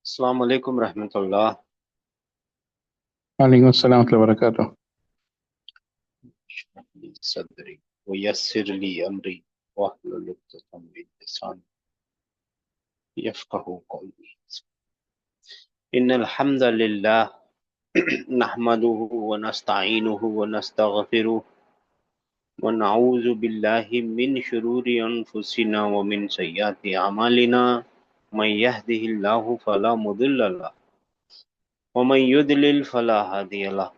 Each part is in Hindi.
अस्सलाम वालेकुम रहमतुल्लाह। वालेकुम अस्सलाम वर्हमतुल्लाहि वबरकातुह। सदरी वयस्सिर ली अमरी वहलुल उक़दतम मिन लिसानी यफ़क़हू क़ौली। इन्नल हम्दलिल्लाह नहमदुहु व नस्तईनुहु व नस्तगफिरुह व नऊज़ु बिल्लाहि मिन शुरूरि अनफुसिना व मिन सय्यिआति अमालिना मन यहदिहिल्लाहु फला मुदिल्ल लहु व मन युद्लिल फला हादिय लहु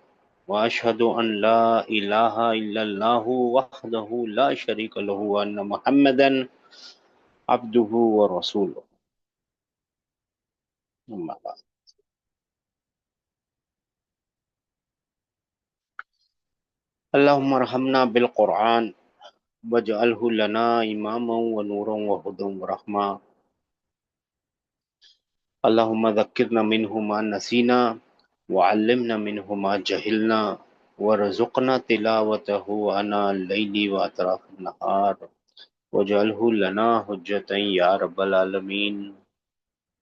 व अशहदु अन ला इलाहा इल्लल्लाहु वहदहु ला शरीका लहु व अन्न मुहम्मदन अब्दुहु व रसूलुहु। अम्मा बाद। अल्लाहुम्मा अर्हमना बिल कुरआन वजअलहु लना इमामन व नूरन व हुदन व रहमा। अल्लाहुम्मा ज़क्किरना मिन्हु मा नसीना व अल्लिमना मिन्हु मा जहिलना वरज़ुक़ना तिलावतहु आना अल-लैली व अतराफ़ नहार वजअलहु लना हुज्जतन या रब्बल आलमीन।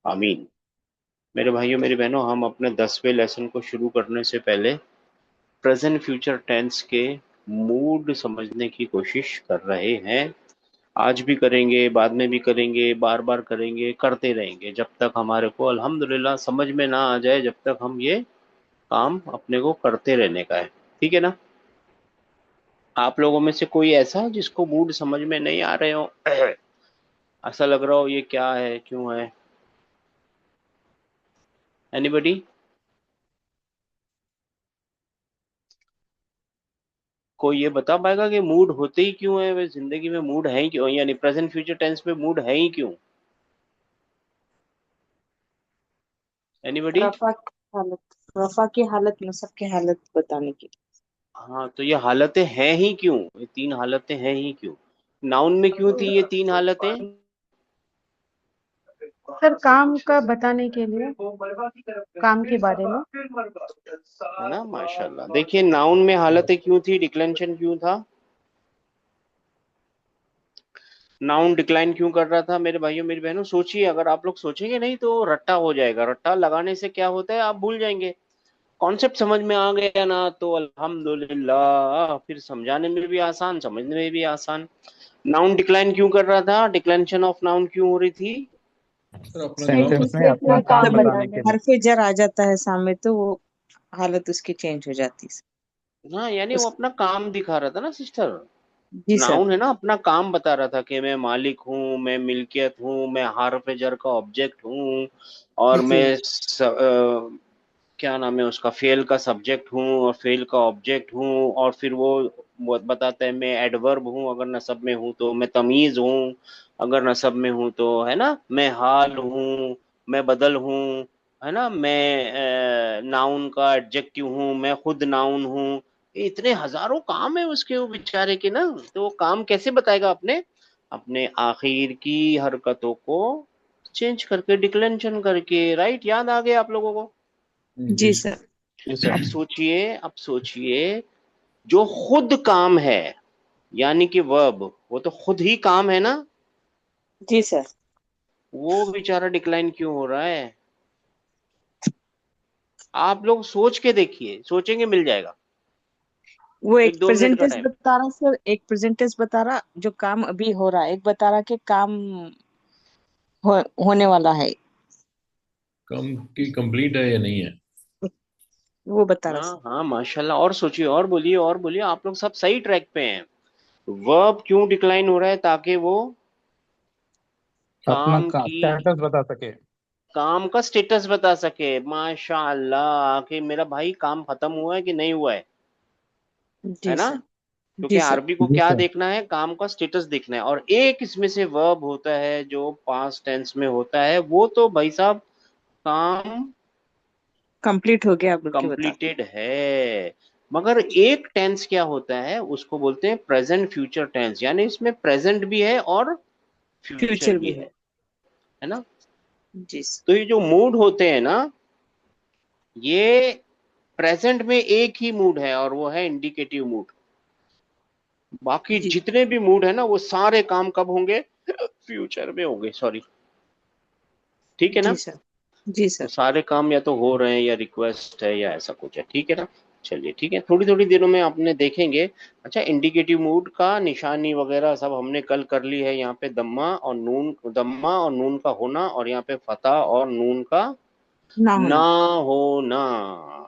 आमीन। मेरे भाइयों मेरी बहनों, हम अपने 10वें लेसन को शुरू करने से पहले प्रेजेंट फ्यूचर टेंस के मूड समझने की कोशिश कर रहे हैं। आज भी करेंगे, बाद में भी करेंगे, बार बार करेंगे, करते रहेंगे जब तक हमारे को अल्हम्दुलिल्लाह समझ में ना आ जाए, जब तक हम ये काम अपने को करते रहने का है। ठीक है ना? आप लोगों में से कोई ऐसा है जिसको मूड समझ में नहीं आ रहे हो? ऐसा लग रहा हो ये क्या है, क्यों है? एनीबडी? कोई ये बता पाएगा कि मूड होते ही क्यों है? वे जिंदगी में मूड है ही क्यों, यानी प्रेजेंट फ्यूचर टेंस में मूड है ही क्यों? एनीबडी? रफा की रफा की हालत, नसब की हालत बताने की। हाँ, तो ये हालतें हैं ही क्यों? ये तीन हालतें हैं ही क्यों? नाउन में क्यों थी ये तीन हालतें? सर काम का बताने के लिए, काम के बारे में। है ना? माशाल्लाह। देखिए, नाउन में हालतें क्यों थी, डिक्लेंशन क्यों था, नाउन डिक्लाइन क्यों कर रहा था? मेरे भाइयों मेरी बहनों, सोचिए। अगर आप लोग सोचेंगे नहीं तो रट्टा हो जाएगा। रट्टा लगाने से क्या होता है, आप भूल जाएंगे। कॉन्सेप्ट समझ में आ गया ना तो अल्हम्दुलिल्लाह, फिर समझाने में भी आसान, समझने में भी आसान। नाउन डिक्लाइन क्यों कर रहा था, डिक्लेंशन ऑफ नाउन क्यों हो रही थी? सर अपना काम सेंटेंस में बताने के अपना लिए। काम काम जब बताने के बताने। लिए। हरफ जर आ जाता है सामने तो वो हालत उसकी चेंज हो जाती है। हाँ, यानी वो उस अपना काम दिखा रहा था ना सिस्टर। जी सर। नाउन है ना, अपना काम बता रहा था कि मैं मालिक हूँ, मैं मिल्कियत हूँ, मैं हार्फ जर का ऑब्जेक्ट हूँ, और जी क्या नाम है उसका, फेल का सब्जेक्ट हूँ और फेल का ऑब्जेक्ट हूँ। और फिर वो बताता है मैं एडवर्ब हूँ अगर नसब में हूँ तो, मैं तमीज हूँ अगर नसब में हूँ तो, है ना, मैं हाल हूँ, मैं बदल हूँ, है ना, मैं नाउन का एडजेक्टिव हूँ, मैं खुद नाउन हूँ। ये इतने हजारों काम है उसके, वो बेचारे के ना। तो वो काम कैसे बताएगा? अपने अपने आखिर की हरकतों को चेंज करके, डिक्लेंशन करके। राइट? याद आ गया आप लोगों को? जी जी सर। जी सर। अब सोचिए, जो खुद काम है, यानी कि वर्ब, वो तो खुद ही काम है ना, जी सर। वो बेचारा डिक्लाइन क्यों हो रहा है? आप लोग सोच के देखिए, सोचेंगे मिल जाएगा। वो एक एक दो मिनट का प्रेजेंटेंस टाइम। बता रहा सर, एक प्रेजेंटेंस बता रहा जो काम अभी हो रहा है, एक बता रहा कि काम होने वाला है। काम की कंप्लीट है या नहीं है। वो बता रहा हाँ सर। हाँ, माशाल्लाह। और सोचिए, और बोलिए, और बोलिए। आप लोग सब सही ट्रैक पे हैं। वर्ब क्यों डिक्लाइन हो रहा है? ताकि वो अपना काम की, स्टेटस बता सके। काम का स्टेटस बता सके। माशाल्लाह, कि मेरा भाई काम खत्म हुआ है कि नहीं हुआ है जी ना? सर। क्योंकि जी सर। आरबी को जी क्या सर। देखना है, काम का स्टेटस देखना है। और एक इसमें से वर्ब होता है जो पास्ट टेंस में होता है, वो तो भाई साहब काम कंप्लीट हो गया आप लोग के बता। कंप्लीटेड है। मगर एक टेंस क्या होता है, उसको बोलते हैं प्रेजेंट फ्यूचर टेंस, यानी इसमें प्रेजेंट भी है और फ्यूचर फ्यूचर भी भी है। है ना? जी सर। तो ये जो मूड होते हैं ना, ये प्रेजेंट में एक ही मूड है और वो है इंडिकेटिव मूड। बाकी जी जितने भी मूड है ना, वो सारे काम कब होंगे? फ्यूचर में होंगे। सॉरी, ठीक है ना। जी सर। जी तो सर। सारे काम या तो हो रहे हैं या रिक्वेस्ट है या ऐसा कुछ है, ठीक है ना। चलिए ठीक है, थोड़ी थोड़ी देरों में आपने देखेंगे। अच्छा, इंडिकेटिव मूड का निशानी वगैरह सब हमने कल कर ली है। यहाँ पे दम्मा और नून का होना, और यहाँ पे फतह और नून का ना ना होना। होना।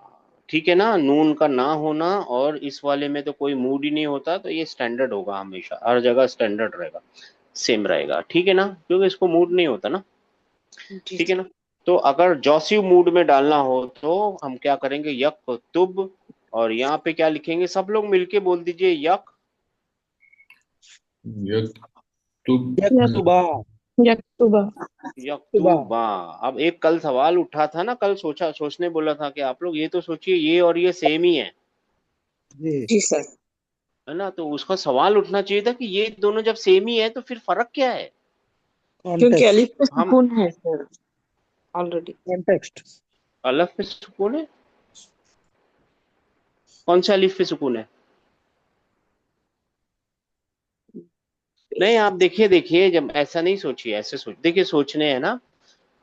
ठीक है ना, नून का ना होना, और इस वाले में तो कोई मूड ही नहीं होता, तो ये स्टैंडर्ड होगा, हमेशा हर जगह स्टैंडर्ड रहेगा, सेम रहेगा, ठीक है ना, क्योंकि इसको मूड नहीं होता ना। जी ठीक है सर। ना। तो अगर जॉसिव मूड में डालना हो तो हम क्या करेंगे, यक तुब, और यहाँ पे क्या लिखेंगे, सब लोग मिलके बोल दीजिए, यक यक्तुब यक- यकतुबा यकतुबा यकतुबा। अब एक कल सवाल उठा था ना, कल सोचने बोला था कि आप लोग ये तो सोचिए, ये और ये सेम ही जी जी सर। है ना। तो उसका सवाल उठना चाहिए था कि ये दोनों जब सेम ही है तो फिर फर्क क्या है। क्योंकि कॉन्टेक्स्ट अलिफ पे हम सुकून है सर ऑलरेडी। कॉन्टेक्स्ट अलफ पे सुकून है, कौन सा अलिफ पे सुकून है। नहीं, आप देखिए देखिए, जब ऐसा नहीं सोचिए, ऐसे सोच देखिए, सोचने है ना।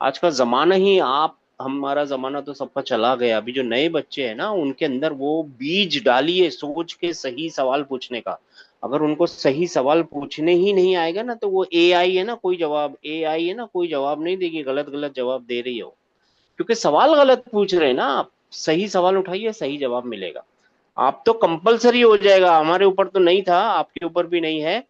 आज का जमाना ही, आप हमारा जमाना तो सबका चला गया, अभी जो नए बच्चे हैं ना, उनके अंदर वो बीज डालिए सोच के सही सवाल पूछने का। अगर उनको सही सवाल पूछने ही नहीं आएगा ना, तो वो एआई है ना, कोई जवाब एआई है ना, कोई जवाब नहीं देगी, गलत गलत जवाब दे रही हो, क्योंकि सवाल गलत पूछ रहे हैं ना आप। सही सवाल उठाइए, सही जवाब मिलेगा। आप तो कंपलसरी हो जाएगा, हमारे ऊपर तो नहीं था, आपके ऊपर भी नहीं है,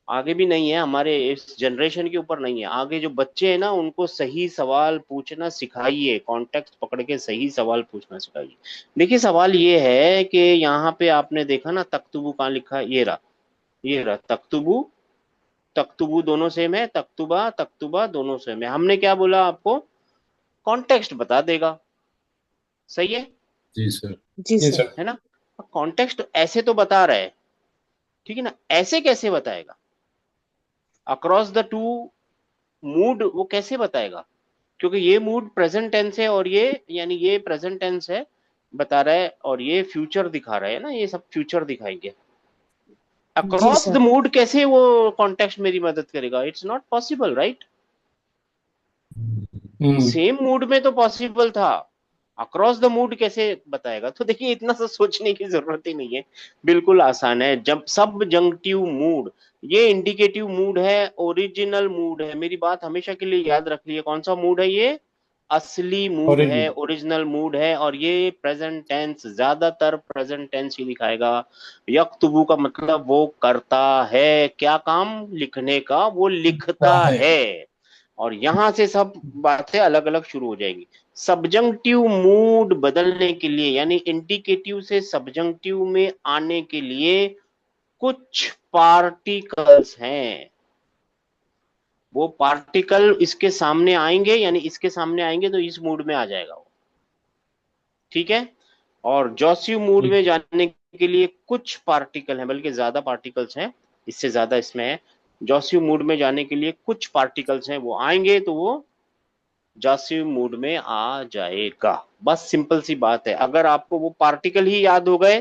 आगे भी नहीं है, हमारे इस जनरेशन के ऊपर नहीं है। आगे जो बच्चे हैं ना, उनको सही सवाल पूछना सिखाइए, कॉन्टेक्स्ट पकड़ के सही सवाल पूछना सिखाइए। देखिए, सवाल ये है कि यहाँ पे आपने देखा ना, तख्तुबू कहाँ लिखा है, ये रहा तख्तुबू। तख्तुबू दोनों सेम है, तख्तुबा तख्तुबा दोनों सेम है। हमने क्या बोला आपको, कॉन्टेक्स्ट बता देगा, सही है जी सर। जी जी सर। सर। है ना। कॉन्टेक्स्ट ऐसे तो बता रहा है, ठीक है ना, ऐसे कैसे बताएगा, अक्रॉस द टू मूड वो कैसे बताएगा, क्योंकि ये मूड प्रेजेंट टेंस है, और ये यानी ये प्रेजेंट टेंस है बता रहा है, और ये फ्यूचर दिखा रहा है ना, ये सब फ्यूचर दिखाएंगे। जी अक्रॉस द सर। मूड कैसे वो कॉन्टेक्स्ट मेरी मदद करेगा, it's not possible, right. Hmm. Same mood में तो पॉसिबल था, अक्रॉस द मूड कैसे बताएगा। तो देखिए, इतना सा सोचने की जरूरत ही नहीं है, बिल्कुल आसान है। जब सब जंक्टिव मूड, ये इंडिकेटिव मूड है, ओरिजिनल मूड है, मेरी बात हमेशा के लिए याद रख लिए, कौन सा मूड है ये, असली मूड है, ओरिजिन। ओरिजिनल मूड है, और ये प्रेजेंट टेंस, ज्यादातर प्रेजेंट टेंस ही दिखाएगा। यक्तुबु का मतलब वो करता है, क्या काम, लिखने का, वो लिखता है। है। और यहां से सब बातें अलग अलग शुरू हो जाएंगी। सब्जंक्टिव मूड बदलने के लिए, यानी इंडिकेटिव से सब्जंक्टिव में आने के लिए कुछ पार्टिकल्स हैं, वो पार्टिकल इसके सामने आएंगे, यानी इसके सामने आएंगे तो इस मूड में आ जाएगा वो, ठीक है। और जॉसिव मूड में जाने के लिए कुछ पार्टिकल हैं, बल्कि ज्यादा पार्टिकल्स हैं, इससे ज्यादा इसमें है। जॉसिव मूड में जाने के लिए कुछ पार्टिकल्स हैं, वो आएंगे तो वो जॉसिव मूड में आ जाएगा। बस सिंपल सी बात है, अगर आपको वो पार्टिकल ही याद हो गए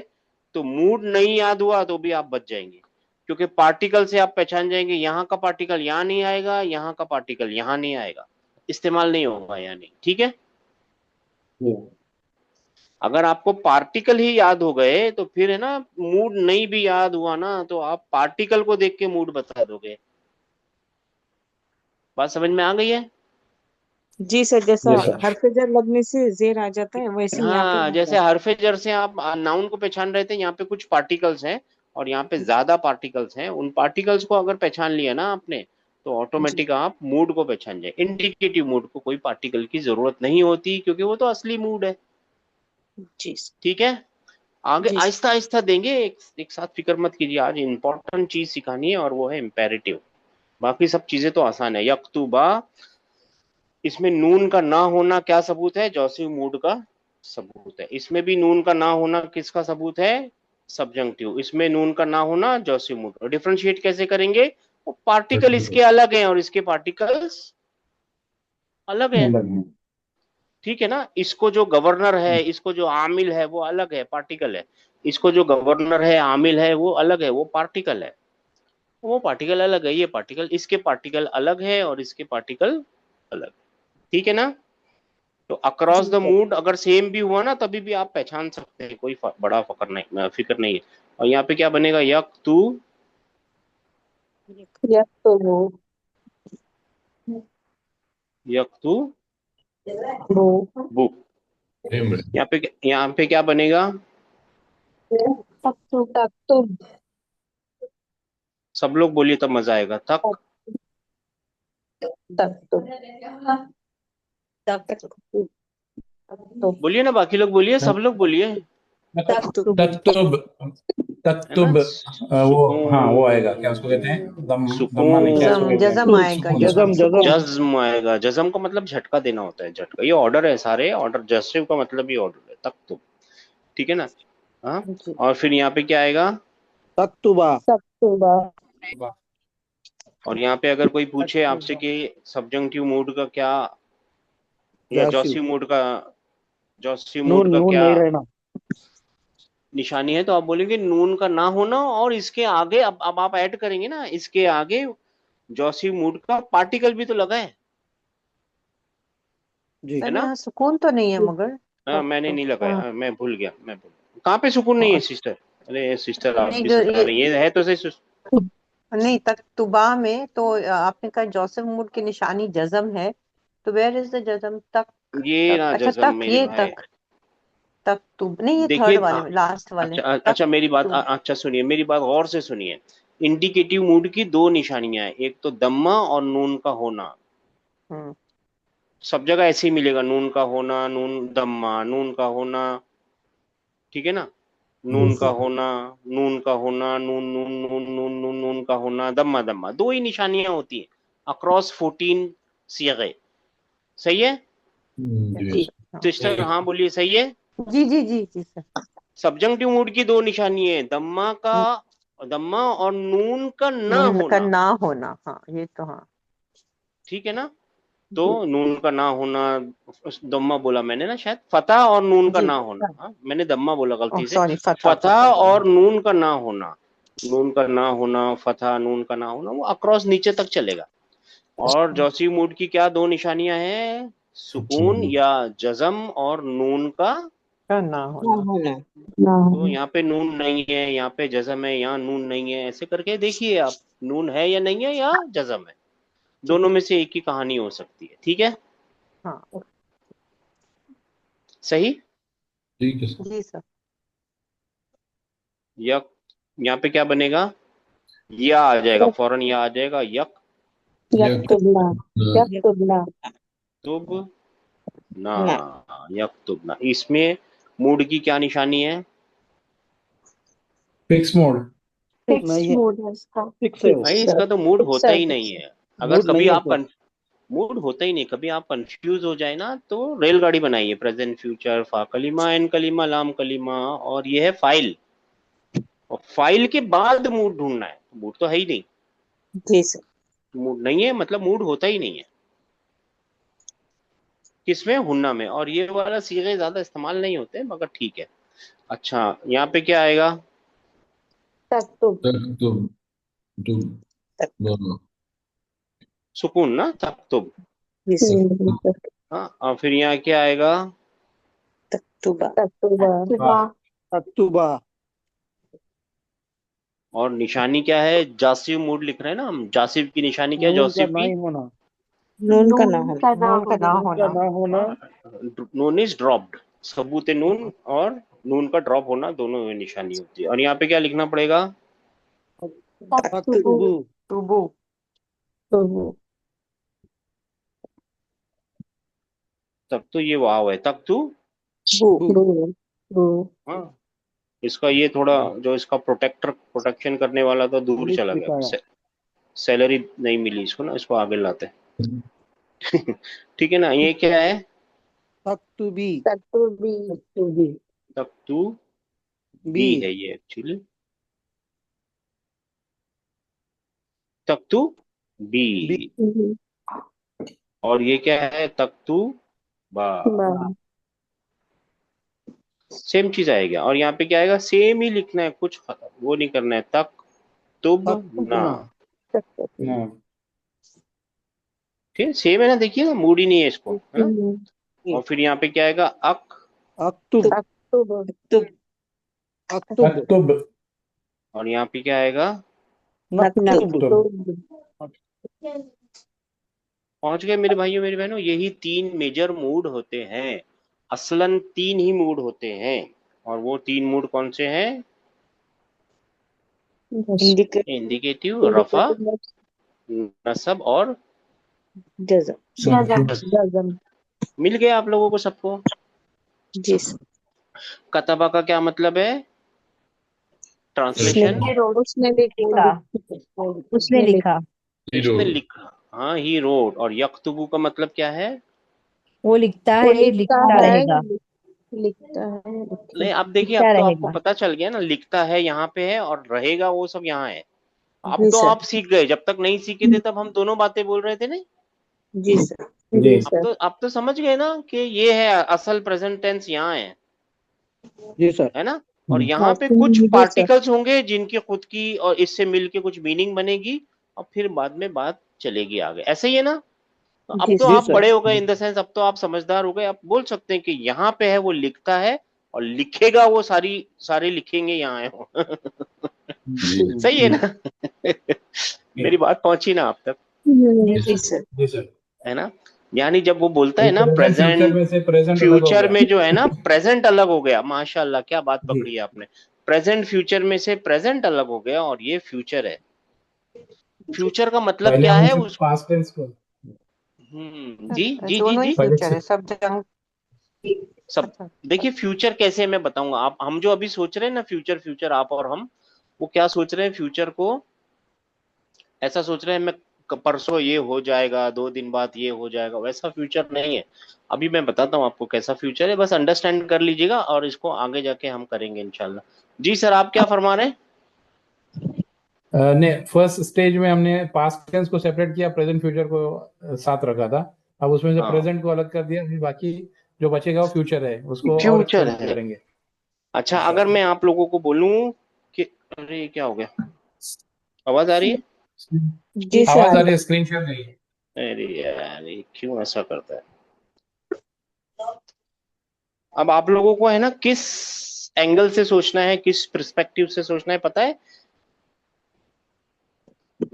तो मूड नहीं याद हुआ तो भी आप बच जाएंगे, क्योंकि पार्टिकल से आप पहचान जाएंगे, यहाँ का पार्टिकल यहाँ नहीं आएगा, यहाँ का पार्टिकल यहाँ नहीं आएगा, इस्तेमाल नहीं होगा, यानी ठीक है। अगर आपको पार्टिकल ही याद हो गए तो फिर है ना, मूड नहीं भी याद हुआ ना तो आप पार्टिकल को देख के मूड बता दोगे। बात समझ में आ गई है। जी सर, जैसा यस सर। हरफेजर लगने से जेर आ जाता है, वैसे ही यहाँ पे हाँ, आ जैसे जाता हरफेजर से आप नाउन को पहचान रहे थे, यहाँ पे कुछ पार्टिकल्स हैं और यहाँ पे है। ज्यादा पार्टिकल्स हैं, उन पार्टिकल्स को अगर पहचान लिया ना आपने, तो जी ऑटोमेटिक आप मूड को पहचान जाए। इंडिकेटिव मूड को कोई पार्टिकल की जरूरत नहीं होती, क्योंकि वो तो असली मूड है, जी ठीक है। आगे जी आहिस्ता आहिस्ता देंगे, एक साथ फिक्र मत कीजिए, आज इंपॉर्टेंट चीज सिखानी है और वो है इम्पेरेटिव। बाकी सब चीजें तो आसान है। यक्तुबा, इसमें नून का ना होना क्या सबूत है, जॉसिव मूड का सबूत है। इसमें भी नून का ना होना किसका सबूत है, सब्जंक्टिव। इसमें नून का ना होना जॉसिव मूड। डिफरेंशिएट कैसे करेंगे, वो पार्टिकल इसके अलग हैं और इसके पार्टिकल्स अलग हैं, अलग है। ठीक है ना। इसको जो गवर्नर है, इसको जो आमिल है, वो अलग है, पार्टिकल है। इसको जो गवर्नर है, आमिल है, वो अलग है, वो पार्टिकल है। वो पार्टिकल अलग है, ये पार्टिकल, इसके पार्टिकल अलग है और इसके पार्टिकल अलग। ठीक है ना। तो अक्रॉस द मूड अगर सेम भी हुआ ना तभी भी आप पहचान सकते हैं, कोई बड़ा फिक्र नहीं है। और यहाँ पे क्या बनेगा, यक तू यक्तुबु यक तू बु बु। सेम है। यहाँ पे क्या बनेगा, तक्तुब सब लोग बोलिए तब मजा आएगा। तक तक्तुब तक्तुब बोलिए ना, बाकी लोग बोलिए, सब लोग बोलिए, तक्तुब तक्तुब है ना। तक्तुब वो, हाँ वो आएगा, क्या उसको कहते हैं, दम्मा नहीं, क्या इसको सुकून, कहते हैं, जज़म आएगा, सुकून। जज्म आएगा। जज्म का मतलब झटका देना होता है, झटका। ये ऑर्डर है, सारे ऑर्डर, जस्टिव का मतलब ये ऑर्डर है, तक तो, ठीक है ना। हाँ, जी और फिर यहाँ पे क्या आएगा, तक्तुबा तक्तुबा और यहाँ पे अगर कोई पूछे आपसे कि सब्जंक्टिव मूड का क्या, या जासिम जॉसिव मूड नून का नून क्या नहीं रहना। निशानी है, तो आप बोलेंगे नून का ना होना, और इसके आगे अब आप ऐड करेंगे ना, इसके आगे जॉसिव मूड का पार्टिकल भी तो लगा जी है सर ना। यहाँ सुकून तो नहीं है मगर मैंने नहीं हाँ लगाया, मैं भूल गया, कहाँ पे सुकून नहीं है हाँ, सिस्टर। अरे सिस्टर आप नहीं भी जो सता रही है तो सही। नहीं तक्तुबा में तो आपने कहा जोसेफ मूड की निशानी जज़म है, तो वेयर इज द जज़म? तक ये तक ना अच्छा जज्म तक, मेरे ये भाई, तक तक्तुब नहीं, ये थर्ड देखिए वाले में, लास्ट वाले अच्छा मेरी बात, तक्तुब। अच्छा सुनिए, मेरी बात गौर से सुनिए। इंडिकेटिव मूड की दो निशानियां हैं, एक तो दम्मा और नून का होना। हम्म सब जगह ऐसे ही मिलेगा, नून का होना, नून दम्मा, नून का होना, ठीक है ना। जी नून का सर। होना, नून का होना, नून नून नून नून नून नून का होना, दम्मा दम्मा, दो ही निशानियां होती है अक्रॉस 14 सिगे। सही है जी यस। हाँ सिस्टर, हाँ बोलिए, सही है। जी जी जी जी सर। सब्जंक्टिव मूड की दो निशानी है, दम्मा और नून का ना नून का होना, ना होना, हाँ ये तो हाँ। ठीक है ना। तो जी नून का ना होना, दम्मा बोला मैंने ना शायद, फतह और नून का जी ना होना, हाँ मैंने दम्मा बोला ओह गलती से। सॉरी, फतह फतह फतह और नून का ना होना, नून का ना होना, फतह नून का ना होना, वो अक्रॉस नीचे तक चलेगा। और जॉसी मूड की क्या दो निशानियां हैं, सुकून या जज्म और नून का। का ना होना। ना तो यहाँ पे नून नहीं है, यहाँ पे जज्म है, यहाँ नून नहीं है, ऐसे करके देखिए आप, नून है या नहीं है, या जज्म है, दोनों में से एक ही कहानी हो सकती है, ठीक है। हाँ सही। ठीक है सर। जी सर। यक, यहाँ पे क्या बनेगा, या आ जाएगा फौरन, या आ जाएगा, यक यक्तुबना यक्तुबना तुब ना, यक तुब ना। इसमें मूड की क्या निशानी है, फिक्स मोड। फिक्स नहीं है, मूड है इसका। फिक्स है वो, भाई फिक्स इसका तो मूड होता है ही नहीं फिक्स है। अगर मूड कभी नहीं है आप सर। मूड होता ही नहीं, कभी आप कंफ्यूज हो जाए ना, तो रेलगाड़ी बनाइए, प्रेजेंट फ्यूचर फा कलीमा एन कलीमा लाम कलीमा, और ये है फाइल, और फाइल के बाद मूड ढूंढना है, मूड तो है ही नहीं, जी सर। मूड नहीं है मतलब मूड होता ही नहीं है, किसमें, हुन्ना में। और ये वाला सीगे ज्यादा इस्तेमाल नहीं होते मगर ठीक है। अच्छा यहाँ पे क्या आएगा, तक्तुब तक तो सुकून ना, तख्तुब। जी सर। हाँ, और फिर यहाँ क्या आएगा, तक्तुबा तक्तुबा तक्तुबा और निशानी क्या है, जासिब मूड लिख रहे हैं ना हम, जासिब की निशानी क्या है, नून का जासिब नहीं की, होना। नून का ना नून होना। का ना नून का होना। ना होना। नून इज ड्रॉप्ड, सबूत नून और नून का ड्रॉप होना, दोनों में निशानी होती है। और यहाँ पे क्या लिखना पड़ेगा, तक्तुबु तक्तुबु तुबु तुबु तब तो ये वाव है, तब तो, बु बु बु बु हाँ, इसका ये थोड़ा जो इसका प्रोटेक्शन करने वाला था दूर इंग्लिश चला गया, लिखाया। सैलरी नहीं मिली इसको ना, इसको आगे लाते हैं। ठीक है ना। ये क्या है, तक्तुबी तक्तुबी तक्तुबी तब तू बी बी है ये एक्चुअली, तब तू बी। बी और ये क्या है, तब तू बा, बा सेम चीज आएगा। और यहाँ पे क्या आएगा, सेम ही लिखना है, कुछ वो नहीं करना है, तक तुब ना, तक्तुबना। तक्तुबी हाँ फिर सेम है ना, देखिए ना, मूड ही नहीं है इसको, है ना। और फिर यहाँ पे क्या आएगा, अक्तुब अक्टूबर अक्तुब अक्तुब। और यहाँ पे क्या आएगा, नक्तुब अक्तुब। पहुंच गए मेरे भाइयों मेरी बहनों। यही 3 मेजर मूड होते हैं, असलन 3 ही मूड होते हैं। और वो 3 मूड कौन से हैं, इंडिकेटिव, रफा, नसब और जज़म। जज़म। मिल गया आप लोगों को सबको। जी सर। कतबा का क्या मतलब है, ट्रांसलेशन, उसने लिखा। उसने लिखा। उसने लिखा, हाँ, ही रोड। और यक्तुबु का मतलब क्या है, वो लिखता वो है, लिखता लिखता है, रहेगा। लिखता है, नहीं अब देखिए, लिखता अब तो आपको रहेगा। पता चल गया ना, लिखता है यहाँ पे है और रहेगा वो सब यहाँ है। अब जी तो सर। आप सीख गए, जब तक नहीं सीखे थे तब हम दोनों बातें बोल रहे थे नहीं। जी सर। जी अब तो समझ गए ना कि ये है असल प्रेजेंट टेंस यहाँ जी सर। है ना। और यहाँ हाँ, पे कुछ जी सर। पार्टिकल्स होंगे जिनकी खुद की और इससे मिलके कुछ मीनिंग बनेगी, और फिर बाद में बात चलेगी आगे, ऐसे ही है ना। तो अब जी तो सर। आप बड़े हो गए, इन द सेंस अब तो आप समझदार हो गए, आप बोल सकते हैं कि यहाँ पे है वो लिखता है, और लिखेगा वो सारे लिखेंगे यहाँ है वो। जी सही है ना। मेरी बात पहुंची ना आप तक, जी सर। जी सर। है ना। यानी जब वो बोलता है ये ना प्रेजेंट फ्यूचर प्रेजेंट, में से प्रेजेंट अलग हो फ्यूचर गया। में जो है ना प्रेजेंट अलग हो गया, माशाल्लाह क्या बात जी पकड़ी है आपने। प्रेजेंट फ्यूचर में से प्रेजेंट अलग हो गया, और ये फ्यूचर है। फ्यूचर का मतलब पहले क्या हम है सिर्फ उस, पास्ट टेंस को। जी जी जी दोनों ही जी, पहले फ्यूचर है, सब जंग। सब। अच्छा। देखिए फ्यूचर कैसे है मैं बताऊंगा। आप, हम जो अभी सोच रहे हैं ना फ्यूचर, फ्यूचर आप और हम, वो क्या सोच रहे हैं फ्यूचर को, ऐसा सोच रहे हैं मैं परसों ये हो जाएगा, 2 दिन बाद ये हो जाएगा, वैसा फ्यूचर नहीं है। अभी मैं बताता हूँ आपको कैसा फ्यूचर है, बस अंडरस्टैंड कर लीजिएगा, और इसको आगे जाके हम करेंगे इंशाल्लाह। जी सर, आप क्या फरमा रहे हैं। ने फर्स्ट स्टेज में हमने पास्ट टेंस को सेपरेट किया, प्रेजेंट फ्यूचर को साथ रखा था। अब उसमें से हाँ, प्रेजेंट को अलग कर दिया, फिर बाकी जो बचेगा वो फ्यूचर है, उसको और फ्यूचर एक्सटेंड है। करेंगे। अच्छा, अगर मैं आप लोगों को बोलूं कि, अरे क्या हो गया, आवाज आ रही है। जी सर। आवाज आ रही है, स्क्रीन शेयर नहीं है। अरे यार ये क्यों ऐसा करता है। अब आप लोगों को है ना किस एंगल से सोचना है, किस पर्सपेक्टिव से सोचना है, पता है।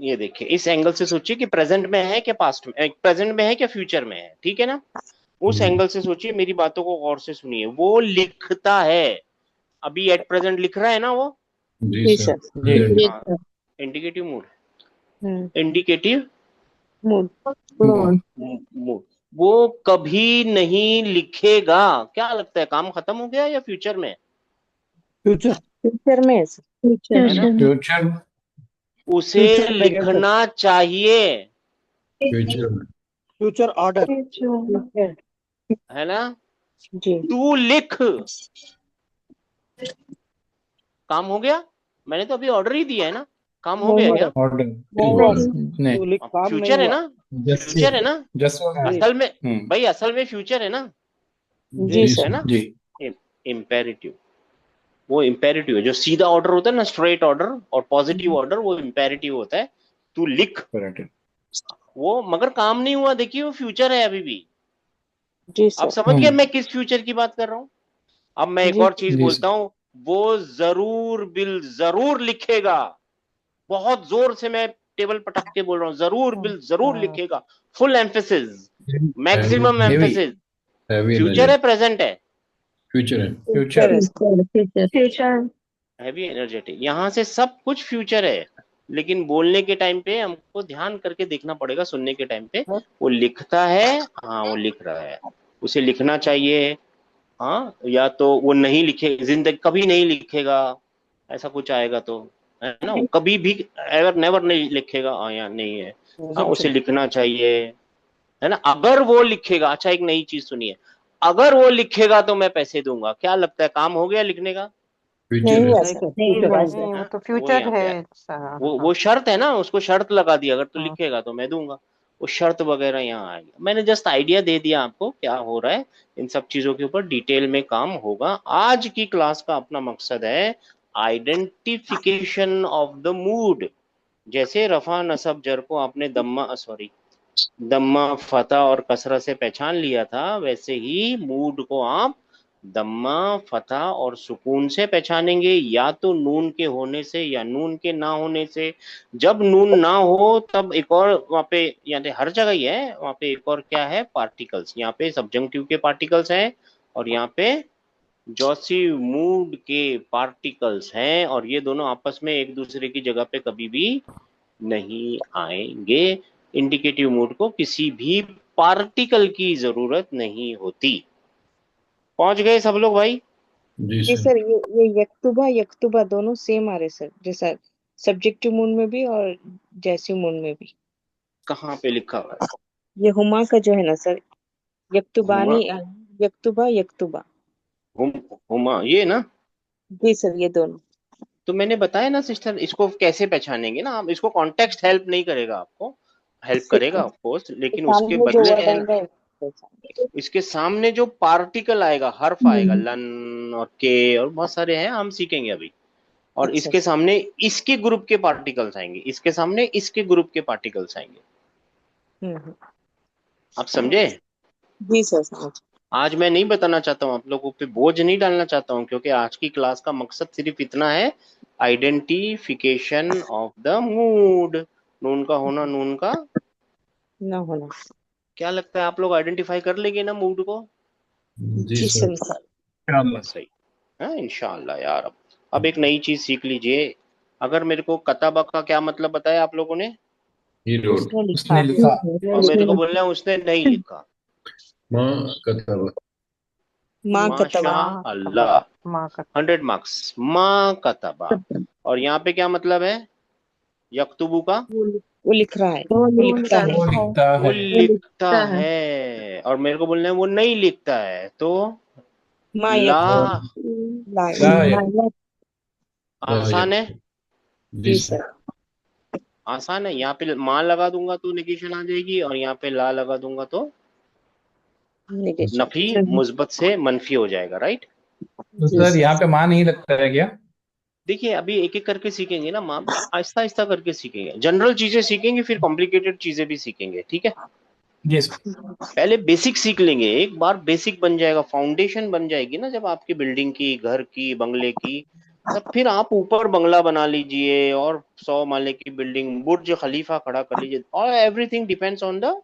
ये देखिए, इस एंगल से सोचिए कि प्रेजेंट में है क्या पास्ट में, प्रेजेंट में है क्या फ्यूचर में है, ठीक है ना। उस एंगल से सोचिए, मेरी बातों को गौर से सुनिए। वो लिखता है, अभी एट प्रेजेंट लिख रहा है ना वो। जी जी सर। सर। जी जी हाँ, sir. Indicative mood, indicative mood. Mood. वो कभी नहीं लिखेगा। क्या लगता है, काम खत्म हो गया या फ्यूचर में, फ्यूचर फ्यूचर में है सर। है ना। फ्यूचर। उसे फ्यूचर प्रेजेंट लिखना चाहिए, फ्यूचर में। Future order future. है ना। जी। तू लिख, काम हो गया। मैंने तो अभी ऑर्डर ही दिया है ना, काम हो गया क्या। ऑर्डर ऑर्डर तो नहीं। लिख अब काम नहीं फ्यूचर है हुआ। ना, जस्ट फ्यूचर है ना, जस्ट जी असल में, हम्म। भाई असल में फ्यूचर है ना, जी जी है सर। सर। ना। जी इम्पेरेटिव, वो इम्पेरेटिव है, जो सीधा ऑर्डर होता है ना, स्ट्रेट ऑर्डर और पॉजिटिव ऑर्डर, वो इम्पेरेटिव होता है। तू लिख, करेक्ट। वो मगर काम नहीं हुआ, देखिए वो फ्यूचर है अभी भी। जी अब सर। समझ गया मैं किस फ्यूचर की बात कर रहा हूँ। अब मैं एक जी और चीज जी बोलता सर। हूँ, वो जरूर बिल जरूर लिखेगा। बहुत जोर से मैं टेबल पटक के बोल रहा हूँ, जरूर बिल जरूर लिखेगा। Full emphasis, heavy maximum heavy emphasis. Heavy future है एनर्जेटिक। प्रेजेंट है, फ्यूचर है। फ्यूचर। फ्यूचर। हैवी एनर्जेटिक, यहां से सब कुछ फ्यूचर है। लेकिन बोलने के टाइम पे हमको ध्यान करके देखना पड़ेगा, सुनने के टाइम पे वो लिखता है, हाँ वो लिख रहा है, उसे लिखना चाहिए। हाँ, या तो वो नहीं लिखे, जिंदगी कभी नहीं लिखेगा, ऐसा कुछ आएगा तो, है ना। वो कभी भी एवर नेवर नहीं लिखेगा, हाँ या नहीं है। हाँ, उसे लिखना चाहिए, है ना। अगर वो लिखेगा, अच्छा एक नई चीज सुनिए, अगर वो लिखेगा तो मैं पैसे दूंगा। क्या लगता है, काम हो गया लिखने का। फ्यूचर नहीं है। हुआ नहीं सर। सर फ्यूचर है। नहीं, वो हाँ, तो वो फ्यूचर यहाँ है। पे है, हाँ वो हाँ शर्त है ना, उसको शर्त लगा दी, अगर तू हाँ। लिखेगा तो मैं दूंगा। वो शर्त वगैरह यहाँ आएगी। मैंने जस्ट आइडिया दे दिया आपको क्या हो रहा है। इन सब चीजों के ऊपर डिटेल में काम होगा। आज की क्लास का अपना मकसद है आइडेंटिफिकेशन ऑफ द मूड। जैसे रफा नसब जर को आपने दम्मा, सॉरी, दम्मा फतह और कसरा से पहचान लिया था, वैसे ही मूड को आप दम्मा फतह और सुकून से पहचानेंगे, या तो नून के होने से या नून के ना होने से। जब नून ना हो तब एक और वहाँ पे, यानी हर जगह ही है, वहाँ पे एक और क्या है, पार्टिकल्स। यहाँ पे सब्जंक्टिव के पार्टिकल्स हैं और यहाँ पे जॉसिव मूड के पार्टिकल्स हैं, और ये दोनों आपस में एक दूसरे की जगह पे कभी भी नहीं आएंगे। इंडिकेटिव मूड को किसी भी पार्टिकल की जरूरत नहीं होती। पहुंच गए सब लोग भाई? जी जी सर। सर, ये यक्तुबा यक्तुबा दोनों सेम आ रहे सर, जैसा सब्जेक्टिव मूड में भी और जैसिव मूड में भी। कहाँ पे लिखा हुआ है? ये हुमा का जो है ना सर, हुमा, यक्तुबानी यक्तुबा यक्तुबा। हुमा ये ना? जी सर, ये दोनों। तो मैंने बताया ना सिस्टर, इसको कैसे पहचानेंगे ना आप, इसको कॉन्टेक्स्ट हेल्प नहीं करेगा आपको, हेल्प करेगा ऑफ कोर्स, लेकिन उसके सामने जो बदले वर्ड आएगा उसको इसके सामने जो पार्टिकल आएगा, हर्फ आएगा, लन और के और बहुत सारे हैं, हम सीखेंगे अभी। और अच्छा इसके सर। सामने इसके ग्रुप के पार्टिकल्स आएंगे, इसके सामने इसके ग्रुप के पार्टिकल्स आएंगे। हम्म। आप समझे? जी सर, समझ। आज मैं नहीं बताना चाहता हूँ, आप लोगों पे बोझ नहीं डालना चाहता हूँ, क्योंकि आज की क्लास का मकसद सिर्फ इतना है, आइडेंटिफिकेशन ऑफ द मूड। नून का होना, नून का ना होना। क्या लगता है, आप लोग आइडेंटिफाई कर लेंगे ना मूड को? जी जी सर। सर। सही है, इंशाल्लाह यार। अब एक नई चीज सीख लीजिए। अगर मेरे को कताबा का क्या मतलब बताया आप लोगों ने, ही रोड। उसने लिखा उसने लिखा। और मेरे को बोलना है उसने नहीं लिखा। माँ कतब। माँ कतबा। माशा अल्लाह, माँ का 100 मार्क्स। माँ कतबा। और यहाँ पे क्या मतलब है यक्तुबु का? वो लिख रहा है, वो लिखता है। वो लिखता वो है। लिखता है। और मेरे को बोलना है वो नहीं लिखता है, तो माँ ला। ला ला आसान है, जी जी सर। सर। आसान है। यहाँ पे माँ लगा दूंगा तो निगेशन आ जाएगी, और यहाँ पे ला लगा दूंगा तो नेगेशन। नफी मुस्बत से मनफी हो जाएगा, राइट? तो सर यहाँ पे माँ नहीं लगता है क्या? देखिए अभी एक एक करके सीखेंगे ना माँ, आहिस्ता आहिस्ता करके सीखेंगे, जनरल चीजें सीखेंगे, फिर कॉम्प्लिकेटेड चीजें भी सीखेंगे, ठीक है? जी सर। पहले बेसिक सीख लेंगे, एक बार बेसिक बन जाएगा, फाउंडेशन बन जाएगी ना जब आपकी बिल्डिंग की, घर की, बंगले की, तब फिर आप ऊपर बंगला बना लीजिए और 100 माले की बिल्डिंग, बुर्ज खलीफा खड़ा कर लीजिए, और everything depends on the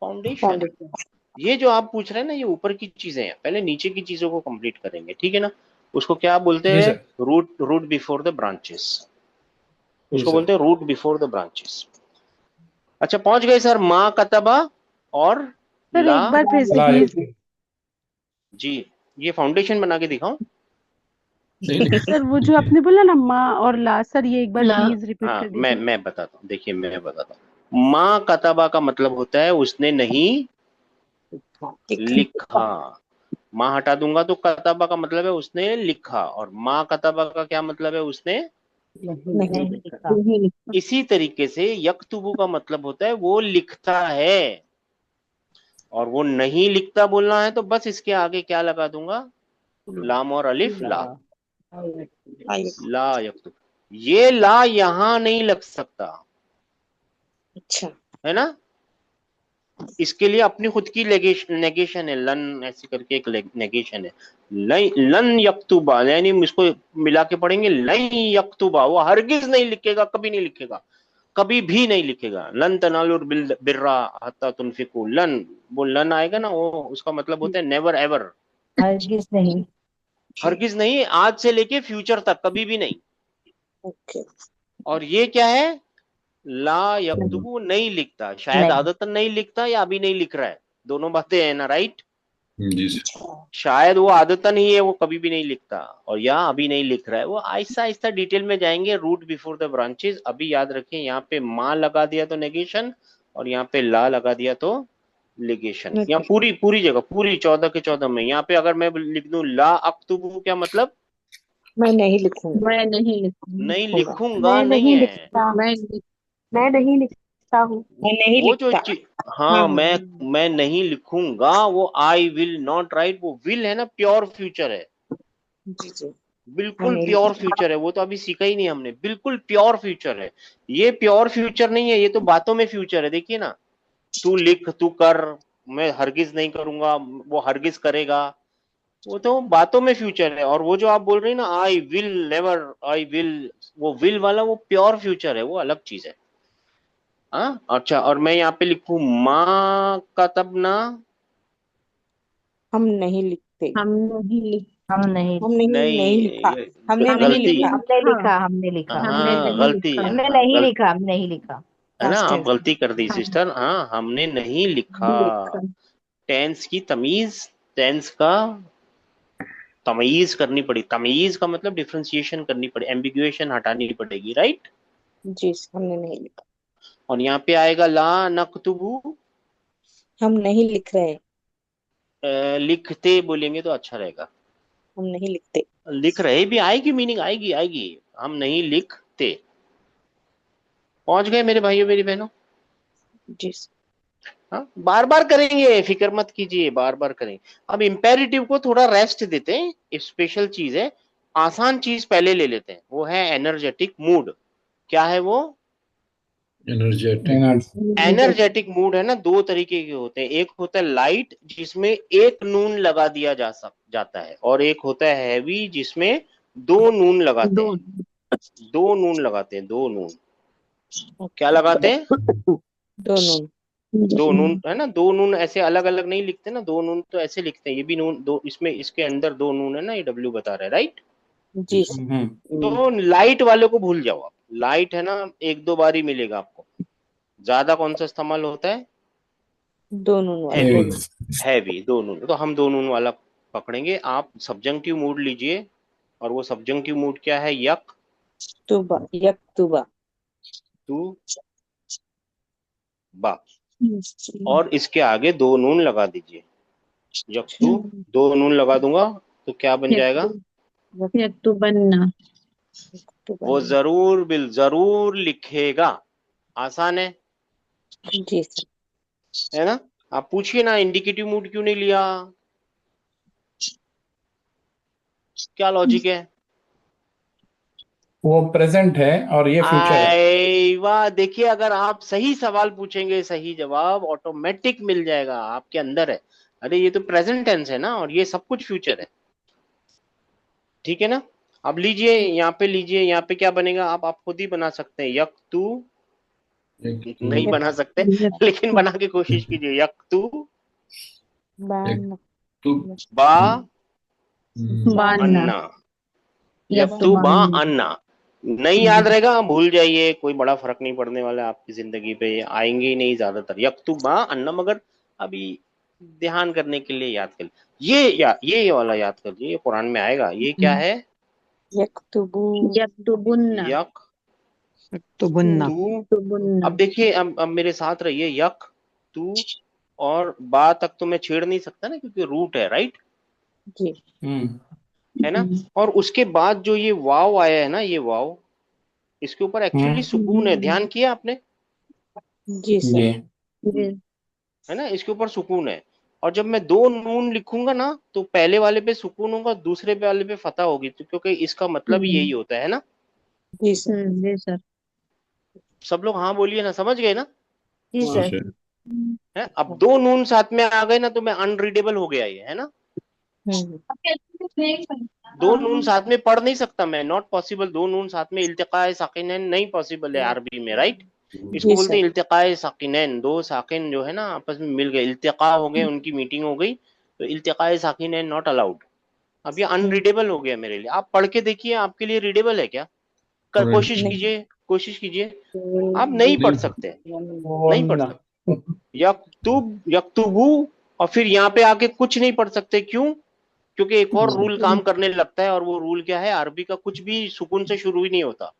foundation. ये जो आप पूछ रहे हैं ना, ये ऊपर की चीजें हैं, पहले नीचे की चीजों को कंप्लीट करेंगे, ठीक है ना? उसको क्या बोलते जी हैं? Sir. Root, root before the branches, जी उसको सर। बोलते हैं रूट बिफोर द ब्रांचेस। अच्छा पहुंच गए सर, माँ कतबा और सर ला। एक बार फिर से ला प्लीज। जी, ये फाउंडेशन बना के दिखाऊं? नहीं नहीं। सर वो जो आपने बोला ना माँ और ला, सर ये एक बार प्लीज रिपीट हाँ कर दीजिए। मैं बताता हूँ, देखिए मैं बताता हूँ। माँ कतबा का मतलब होता है उसने नहीं लिखा। माँ हटा दूंगा तो कतबा का मतलब है उसने लिखा, और माँ कतबा का क्या मतलब है? उसने नहीं लिखा। इसी तरीके से यक्तुबु का मतलब होता है वो लिखता है, और वो नहीं लिखता बोलना है तो बस इसके आगे क्या लगा दूंगा? लाम और अलिफ, ला। ला यक्तुब, ये ला यहां नहीं लग सकता, अच्छा। है ना? इसके लिए अपनी खुद की नेगेशन है, लन ऐसे करके एक नेगेशन है। लन यक्तुबा, यानी इसको मिला के पढ़ेंगे, लन यक्तुबा, वो हरगिज नहीं लिखेगा, कभी नहीं लिखेगा, कभी भी नहीं लिखेगा। लन तनालुर बिर्रा हत्ता तुनफिकू, लन, वो लन आएगा ना, वो उसका मतलब होता है नेवर एवर, हरगिज नहीं। हरगिज नहीं, आज से लेके फ्यूचर तक कभी भी नहीं। ओके। और ये क्या है? ला यक्तुबु, नहीं लिखता, शायद नहीं। आदतन नहीं लिखता या अभी नहीं लिख रहा है, दोनों बातें है ना, राइट? जी सर। शायद वो आदतन ही है, वो कभी भी नहीं लिखता, और या अभी नहीं लिख रहा है। वो आहिस्ता आहिस्ता डिटेल में जाएंगे, रूट बिफोर द ब्रांचेस। अभी याद रखें, यहाँ पे माँ लगा दिया तो नेगेशन, और यहाँ पे ला लगा दिया तो लिगेशन। यहाँ पूरी पूरी जगह, पूरी 14 के 14 में, यहाँ पे अगर मैं लिख दूं ला अक्तुबु, क्या मतलब? मैं नहीं लिखूंगा। मैं नहीं नहीं लिखूंगा। लिखूंगा मैं नहीं नहीं है लिखता। मैं नहीं लिखता हूँ। मैं नहीं वो जो लिखता। हाँ, मैं नहीं लिखूंगा, वो आई विल नॉट राइट, वो विल है ना, प्योर फ्यूचर है। जी जी। बिल्कुल नहीं प्योर लिखा। फ्यूचर है, वो तो अभी सीखा ही नहीं हमने, बिल्कुल प्योर फ्यूचर है। ये प्योर फ्यूचर नहीं है, ये तो बातों में फ्यूचर है। देखिए ना, तू लिख, तू कर, मैं हरगिज नहीं करूंगा, वो हरगिज करेगा, वो तो बातों में फ्यूचर है। और वो जो आप बोल रहे हैं ना, I will never, I will, वो विल वाला वो प्योर फ्यूचर है, वो अलग चीज है। हाँ अच्छा, और मैं यहाँ पे लिखूं माँ का तब ना, हम नहीं लिखते। हम नहीं लिख हम नहीं हम नहीं नहीं, नहीं लिखा। हमने नहीं गलती, लिखा। हमने लिखा हमने लिखा हमने हाँ नहीं गलती, लिखा। हमने हाँ नहीं गलती लिखा हम नहीं लिखा। है ना, पास्ट आप टेंस। गलती कर दी हम सिस्टर। हाँ हमने नहीं लिखा। लिखा। टेंस की तमीज, टेंस का तमीज करनी पड़ी। तमीज का मतलब डिफरेंशिएशन करनी पड़ी, एम्बिगुएशन हटानी पड़ेगी, राइट। जी हमने नहीं लिखा। और यहाँ पे आएगा ला नकतुबू, हम नहीं लिख रहे। लिखते बोलेंगे तो अच्छा रहेगा। हम नहीं लिखते। लिख रहे भी आएगी, मीनिंग आएगी आएगी। हम नहीं लिखते। पहुंच गए मेरे भाइयों मेरी बहनों। जी हाँ बार बार करेंगे, फिक्र मत कीजिए, बार बार करेंगे। अब इम्पेरेटिव को थोड़ा रेस्ट देते हैं, स्पेशल चीज है। आसान चीज पहले ले लेते हैं, वो है एनर्जेटिक मूड। क्या है वो? एनर्जेटिक। एनर्जेटिक मूड है ना, दो तरीके के होते हैं। एक होता है लाइट, जिसमें एक नून लगा दिया जाता है, और एक होता है हैवी, जिसमें दो नून लगाते दो हैं। दो नून लगाते हैं, दो नून। क्या लगाते हैं? दोनों। दो नून है ना, दो नून ऐसे अलग अलग नहीं लिखते ना, दो नून तो ऐसे लिखते हैं। ये भी नून दो, इसमें इसके अंदर दो नून है ना, ये डब्ल्यू बता रहा है, राइट। जी तो लाइट वाले को भूल जाओ आप। लाइट है ना, एक दो बार ही मिलेगा आपको। ज्यादा कौन सा इस्तेमाल होता है? दोनों वाला। हैवी। हैवी दो नून, तो हम दो नून वाला पकड़ेंगे। आप सब्जंक्टिव मूड लीजिए, और वो सब्जंक्टिव मूड क्या है? यक तुबा, यकतुबा। तू बा, और इसके आगे दो नून लगा दीजिए। यक्तु, दो नून लगा दूंगा तो क्या बन जाएगा? यक्तुबन्ना। वो जरूर बिल जरूर लिखेगा। आसान है जी सर। है ना। आप पूछिए ना, इंडिकेटिव मूड क्यों नहीं लिया? क्या लॉजिक है? वो प्रेजेंट है और ये फ्यूचर है। आए वाह, देखिए अगर आप सही सवाल पूछेंगे, सही जवाब ऑटोमेटिक मिल जाएगा, आपके अंदर है। अरे ये तो प्रेजेंट टेंस है ना, और ये सब कुछ फ्यूचर है। ठीक है ना। अब लीजिए यहाँ पे, लीजिए यहाँ पे क्या बनेगा, आप खुद ही बना सकते हैं। यक तू नहीं बना सकते, लेकिन बना के कोशिश कीजिए। यक तू बा बान्ना। अन्ना, यक तू बा अन्ना। नहीं याद रहेगा, भूल जाइए, कोई बड़ा फर्क नहीं पड़ने वाला है आपकी जिंदगी पे, आएंगे ही नहीं ज्यादातर। यक्तुबा अन्ना, मगर अभी ध्यान करने के लिए याद कर ये वाला याद कर लीजिए, ये कुरान में आएगा। ये क्या है? यकतुबू। यक्तुबुन्ना। यक यक्तुबुन्ना। तू। अब देखिए, अब मेरे साथ रहिए। यक तू और बा तक तो मैं छेड़ नहीं सकता ना, क्योंकि रूट है, राइट जी है ना। और उसके बाद जो ये वाव आया है ना, ये वाव, इसके ऊपर एक्चुअली सुकून है। ध्यान किया आपने? जी सर। ये है ना, इसके ऊपर सुकून है। और जब मैं दो नून लिखूंगा ना, तो पहले वाले पे सुकून होगा, दूसरे वाले पे फतह होगी, तो क्योंकि इसका मतलब ही यही होता है ना। जी सर। जी सर। सब लोग हाँ बोलिए ना, समझ गए ना। जी सर। है, अब दो नून साथ में आ गए ना, तो मैं अनरीडेबल हो गया ये, है ना। दो नून साथ में पढ़ नहीं सकता मैं, नॉट पॉसिबल। दो नून साथ में इल्तिकाए साकिनैन नहीं पॉसिबल है अरबी में, राइट। इसको जी बोलते हैं सर। इल्तिकाए साकिनैन। दो साकिन जो है ना आपस में मिल गए, इल्तिका हो गए, उनकी मीटिंग हो गई, तो इल्तिकाए साकिनैन नॉट अलाउड। अब ये अनरीडेबल हो गया मेरे लिए। आप पढ़ के देखिए, आपके लिए रीडेबल है क्या? कोशिश कीजिए, कोशिश कीजिए। आप नहीं पढ़ सकते, नहीं पढ़ सकते। यक्तुबू, और फिर यहाँ पे आके कुछ नहीं पढ़ सकते। क्यों? क्योंकि एक और रूल काम करने लगता है, और वो रूल क्या है? अरबी का कुछ भी सुकून से शुरू ही नहीं होता।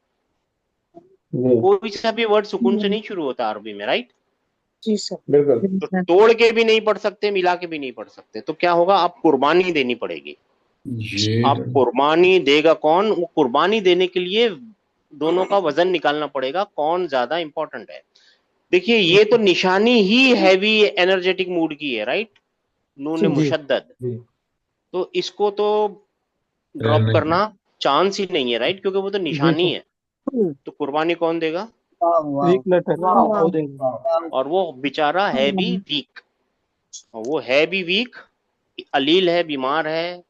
कोई सा भी वर्ड सुकून से नहीं शुरू होता अरबी में, राइट। जी सर। बिल्कुल। तो तोड़ के भी नहीं पढ़ सकते, मिला के भी नहीं पढ़ सकते। तो क्या होगा? आप कुर्बानी देनी पड़ेगी। आप कुर्बानी देगा कौन? वो कुर्बानी देने के लिए दोनों का वजन निकालना पड़ेगा, कौन ज्यादा इंपॉर्टेंट है। देखिए, ये तो निशानी ही हैवी एनर्जेटिक मूड की है, राइट। नून मुशद्दद, तो इसको तो ड्रॉप करना चांस ही नहीं है, राइट, क्योंकि वो तो निशानी है। तो कुर्बानी कौन देगा? वीक लेटर वो देंगे। और वो बेचारा है भी वीक, वो है भी वीक, अलील है, बीमार है,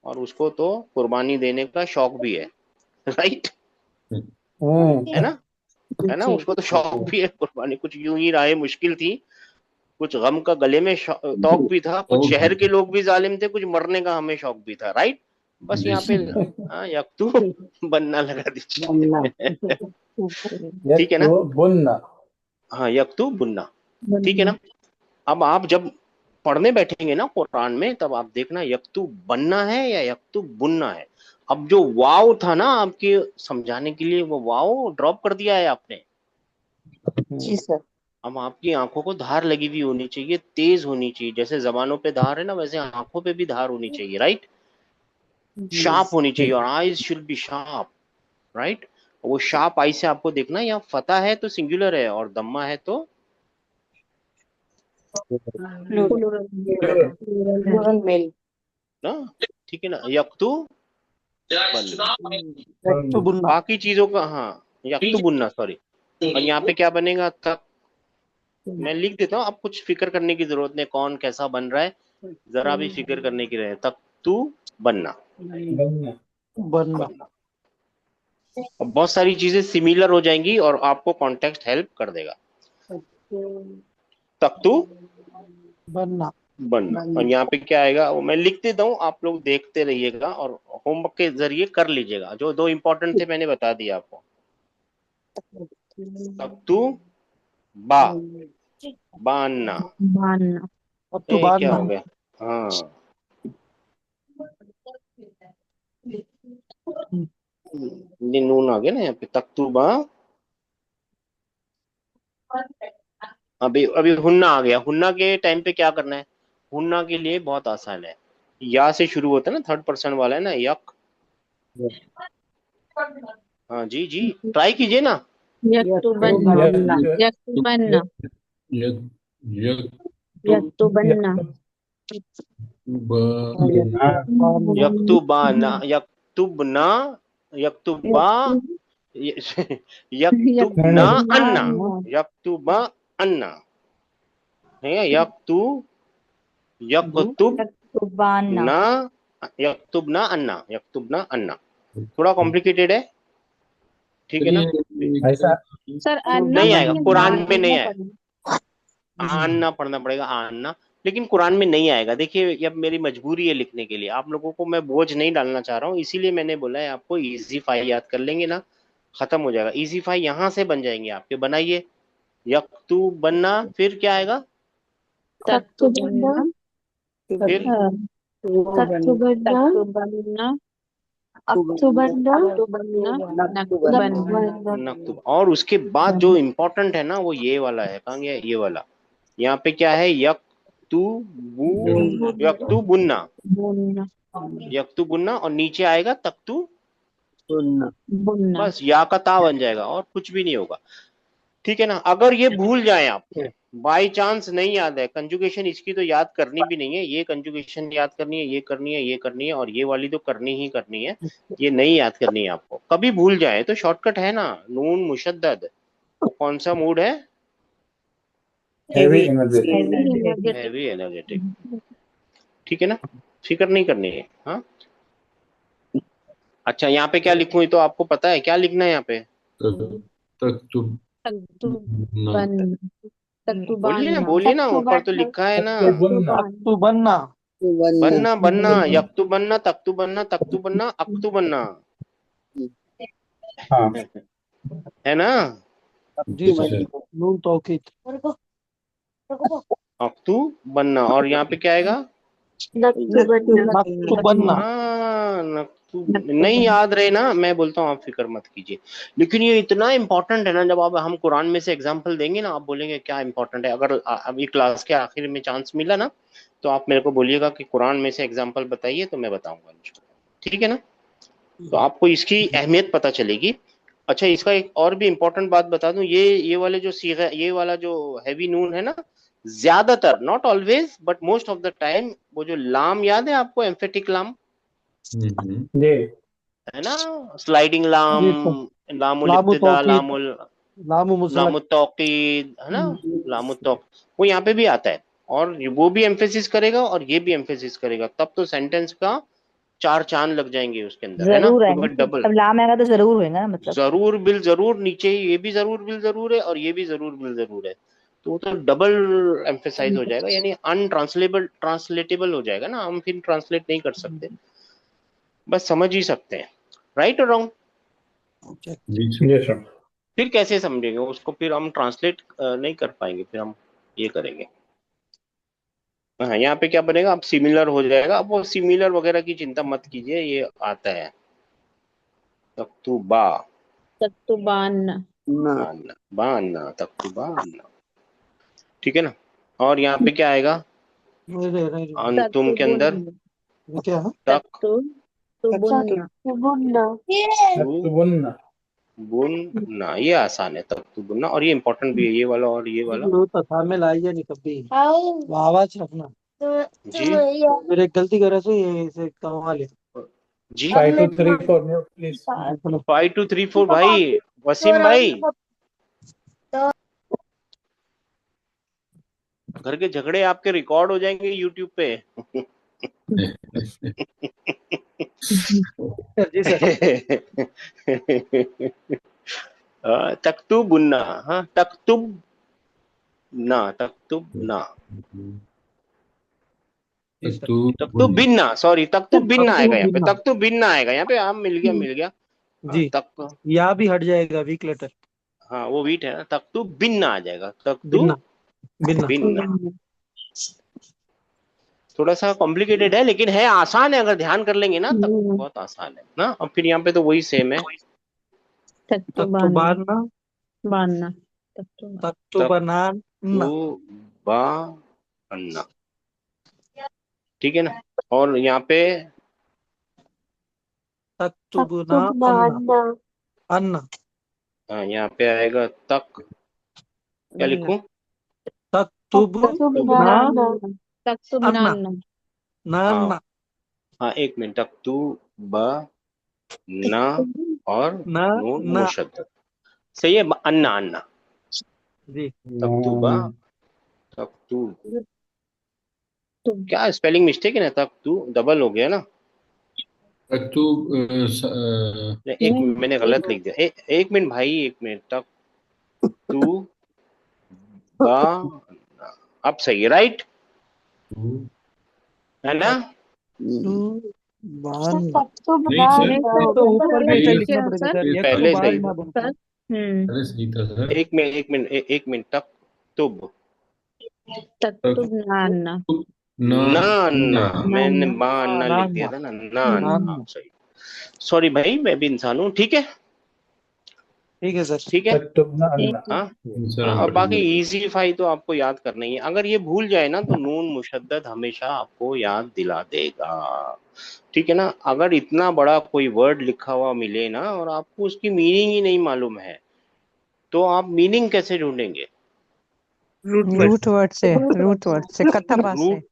और उसको तो कुर्बानी देने का शौक भी है, राइट, है ना, है ना, जी उसको तो शौक भी है कुर्बानी। कुछ यूं ही राहें मुश्किल थी, कुछ गम का गले में तौक भी था, कुछ शहर के लोग भी जालिम थे, कुछ मरने का हमें शौक भी था, राइट। बस यहाँ पे यक्तु बनना लगा दीजिए। ठीक है ना, बुन्ना। हाँ, यक्तु बुन्ना, ठीक है ना। अब आप जब पढ़ने बैठेंगे ना कुरान में, तब आप देखना यक्तु बनना है या यक्तु बुनना है। अब जो वाव था ना आपके समझाने के लिए, वो वाव ड्रॉप कर दिया है आपने। जी सर। अब आपकी आंखों को धार लगी हुई होनी चाहिए, तेज होनी चाहिए, जैसे जबानों पे धार है ना, वैसे आंखों पे भी धार होनी चाहिए, राइट, शार्प होनी चाहिए, और eyes should be sharp, right. वो शार्प आई से आपको देखना, यहाँ फतह है तो सिंगुलर है, और दम्मा है तो प्लूरल मेल। ना, ठीक है ना। यक्तु बनना, तो बुनना। बाकी चीजों का, हाँ, यक्तु बुनना, सॉरी। और यहाँ पे क्या बनेगा? तक, मैं लिख देता हूँ, आप कुछ फिक्र करने की जरूरत नहीं, कौन कैसा बन रहा है जरा भी फिक्र करने की रहे। तक तू बनना, बनना। और बहुत सारी चीजें सिमिलर हो जाएंगी और आपको कॉन्टेक्स्ट हेल्प कर देगा। तक तू बनना। बनना, और यहाँ पे क्या आएगा वो मैं लिख देता हूँ, आप लोग देखते रहिएगा और होमवर्क के जरिए कर लीजिएगा। जो दो इंपॉर्टेंट थे मैंने बता दिया आपको। तक तू बा, बानना, मानना। अब तो ये क्या बानना। हो गया? हाँ, ये नून आ गया ना यहाँ पे। तख्तुबा, अभी अभी हुन्ना आ गया। हुन्ना के टाइम पे क्या करना है? हुन्ना के लिए बहुत आसान है, या से शुरू होता है ना, थर्ड पर्सन वाला है ना, यक। हाँ जी जी, ट्राई कीजिए ना। यक्तुबन्ना। यक्तुबन्ना। यक्तुबन्ना। यक्तुबाना, यक्तुबना, यक्तुबा, यक्तुबना अन्ना, यक्तुबा अन्ना है, यक्तुबाना। ना, यक्तुबना अन्ना, यक्तुबना अन्ना। थोड़ा कॉम्प्लिकेटेड है, ठीक है ना। ऐसा सर अन्ना नहीं पढ़ आएगा, के कुरान में अन्ना नहीं आएगा, पढ़। आना पढ़ना पड़ेगा, आना, लेकिन कुरान में नहीं आएगा। देखिए, अब मेरी मजबूरी है लिखने के लिए, आप लोगों को मैं बोझ नहीं डालना चाह रहा हूँ, इसीलिए मैंने बोला है आपको इजी फाई याद कर लेंगे ना, खत्म हो जाएगा। इजी फाई यहाँ से बन जाएंगे आपके, बनाइए। यक्तु बनना, फिर क्या आएगा? तक्तुबन्ना। फिर तक्तुबन्ना। अक्तुबन्ना। नक्तुबन्ना। नक्तुब, और उसके बाद जो इम्पोर्टेंट है ना, वो ये वाला है। कहाँ गया ये वाला? यहाँ पे क्या है? यक्तु बुन्ना, यक्तु बुन्ना, और नीचे आएगा तख्तु, बुन्ना। बस या का ता बन जाएगा, और कुछ भी नहीं होगा, ठीक है ना। अगर ये भूल जाए आप, बाई चांस नहीं याद है, कंजुगेशन इसकी तो याद करनी भी नहीं है, ये कंजुगेशन याद करनी है, ये करनी है, ये करनी है, और ये वाली तो करनी ही करनी है, ये नहीं याद करनी है आपको। कभी भूल जाए तो शॉर्टकट है ना, नून मुशद्दद, वो कौन सा मूड है? हेवी हैवी एनर्जेटिक, ठीक है ना, फिक्र नहीं करनी है। हाँ, अच्छा, यहाँ पे क्या लिखूं, ये तो आपको पता है क्या लिखना है यहाँ पे। बोलिए ना, ऊपर तो लिखा है ना, तू बनना। बनना बनना, यक्तु बनना, तख्तु बनना, तख्तु बनना, अक्तु बनना, हाँ है ना। जी भाई, नून तौकीद। अक्तु बनना, और यहाँ पे क्या आएगा? नक्तु बनना। हाँ, नक्तु। नहीं याद रहे ना, मैं बोलता हूँ, आप फिक्र मत कीजिए, लेकिन ये इतना इंपॉर्टेंट है ना, जब आप हम कुरान में से एग्जांपल देंगे ना, आप बोलेंगे क्या इंपॉर्टेंट है। अगर अभी क्लास के आखिर में चांस मिला ना, तो आप मेरे को बोलिएगा कि कुरान में से एग्जाम्पल बताइए, तो मैं बताऊंगा, ठीक है ना। तो आपको इसकी अहमियत पता चलेगी। अच्छा, इसका एक और भी इंपॉर्टेंट बात बता दूं, ये वाले जो सीगा, ये वाला जो हैवी नून है ना, ज्यादातर, not always but most of the time, वो जो लाम याद है आपको, एम्फेटिक लाम, जी है ना, स्लाइडिंग लाम, जी तो लामुल लामु इब्तिदा, तौकीद, लामु मुसलक। लामुत तौकीद, है ना, लामुत तौक, वो यहाँ पे भी आता है। और वो भी एम्फेसिस करेगा और ये भी एम्फेसिस करेगा, तब तो सेंटेंस का चार चांद लग जाएंगे उसके अंदर, है ना, जरूर क्योंकि आएंगे, डबल। अब लाम आएगा तो जरूर होएगा ना मतलब। जरूर बिल जरूर, नीचे ये भी जरूर बिल जरूर है और ये भी जरूर बिल जरूर है, तो वो तो डबल एम्फेसाइज हो जाएगा, यानी अनट्रांसलेबल ट्रांसलेटेबल हो जाएगा ना, हम फिर ट्रांसलेट नहीं कर सकते, बस समझ ही सकते हैं। राइट और रॉन्ग? जी सर। Yes sir. फिर कैसे समझेंगे उसको, फिर हम ट्रांसलेट नहीं कर पाएंगे, फिर हम ये करेंगे। हाँ, यहाँ पे क्या बनेगा, अब सिमिलर हो जाएगा। अब वो सिमिलर वगैरह की चिंता मत कीजिए, ये आता है। तक्तुबा, तक्तुबान। बाना, बाना, तक्तुबाना, ठीक है ना। और यहाँ पे क्या आएगा, नहीं अंतुम के अंदर ये क्या है? तक तक्तुबुन। तक्तुबुन। बुनना, ये आसान है, तक्तुबुन्ना, और ये इंपॉर्टेंट भी है, ये वाला और ये वाला। वो तो शामिल आई है नहीं कभी, वो आवाज रखना। जी मेरे एक गलती करे से ये इसे कमा लिया। जी, 5 2 3 4 म्यूट प्लीज। 5 2 3 4 भाई, वसीम भाई, घर के झगड़े आपके रिकॉर्ड हो जाएंगे यूट्यूब पे। जी सर। तक्तुबुन्ना, हाँ, तक्तुब ना, तक्तुब ना, तख्तू तक्तुब बिन्ना, सॉरी, तक्तुब बिन्ना आएगा यहाँ पे, बिन्ना। तक्तुब बिन्ना आएगा यहाँ पे। हाँ, मिल गया मिल गया। हाँ, जी या भी हट जाएगा वीक लेटर। हाँ, वो वीट है ना, तक्तुब बिन्ना आ जाएगा, बिन्ना तक्तुब बिन्ना। बिन्ना। थोड़ा सा कॉम्प्लिकेटेड है लेकिन है आसान है, अगर ध्यान कर लेंगे ना तब बहुत आसान है ना। अब फिर यहाँ पे तो वही सेम है, तख्तुबाना, बानना। तख्तुबनान ना। बा अन्ना, ठीक है ना। और यहाँ पे तख्तुबना अन्ना, अन्ना। हाँ, यहाँ पे आएगा तक, क्या लिखूं, तख्तुब ना अन्ना, तक्तुबनान। ना हाँ अन्ना, हाँ, एक मिनट, तक तू ब ना और ना नून ना। मुशद्दद, सही है, अन्ना अन्ना, जी तक्तुबा, तक्तू, क्या स्पेलिंग मिस्टेक है ना, तक्तू डबल हो गया ना, तख्तू एक मैंने गलत लिख दिया, एक मिनट भाई, एक मिनट, तक्तू बा, अब सही है, राइट है ना। तख्तुबान। नहीं सर, तो ऊपर भी ऐसे ये लिखना पड़ेगा सर, ये पहले यक्तुबान सही ना था, बनता है। पहले सही था सर। एक मिनट एक मिनट एक मिनट, तक्तुब तक्तुबनान। ना ना अन्ना, मैंने नान। बा अन्ना ना लिख दिया ना था ना, ना ना अन्ना, हाँ, सही। सॉरी भाई, मैं भी इंसान हूँ, ठीक है, ठीक है सर। ठीक है। तक्तुबना। हाँ सर हाँ, हम और कर बाकी लेंगे। इजी फाई तो आपको याद करना ही है, अगर ये भूल जाए ना तो नून मुशद्दद हमेशा आपको याद दिला देगा, ठीक है ना। अगर इतना बड़ा कोई वर्ड लिखा हुआ मिले ना और आपको उसकी मीनिंग ही नहीं मालूम है, तो आप मीनिंग कैसे ढूंढेंगे, रूट वर्ड से कथबा से। रूट,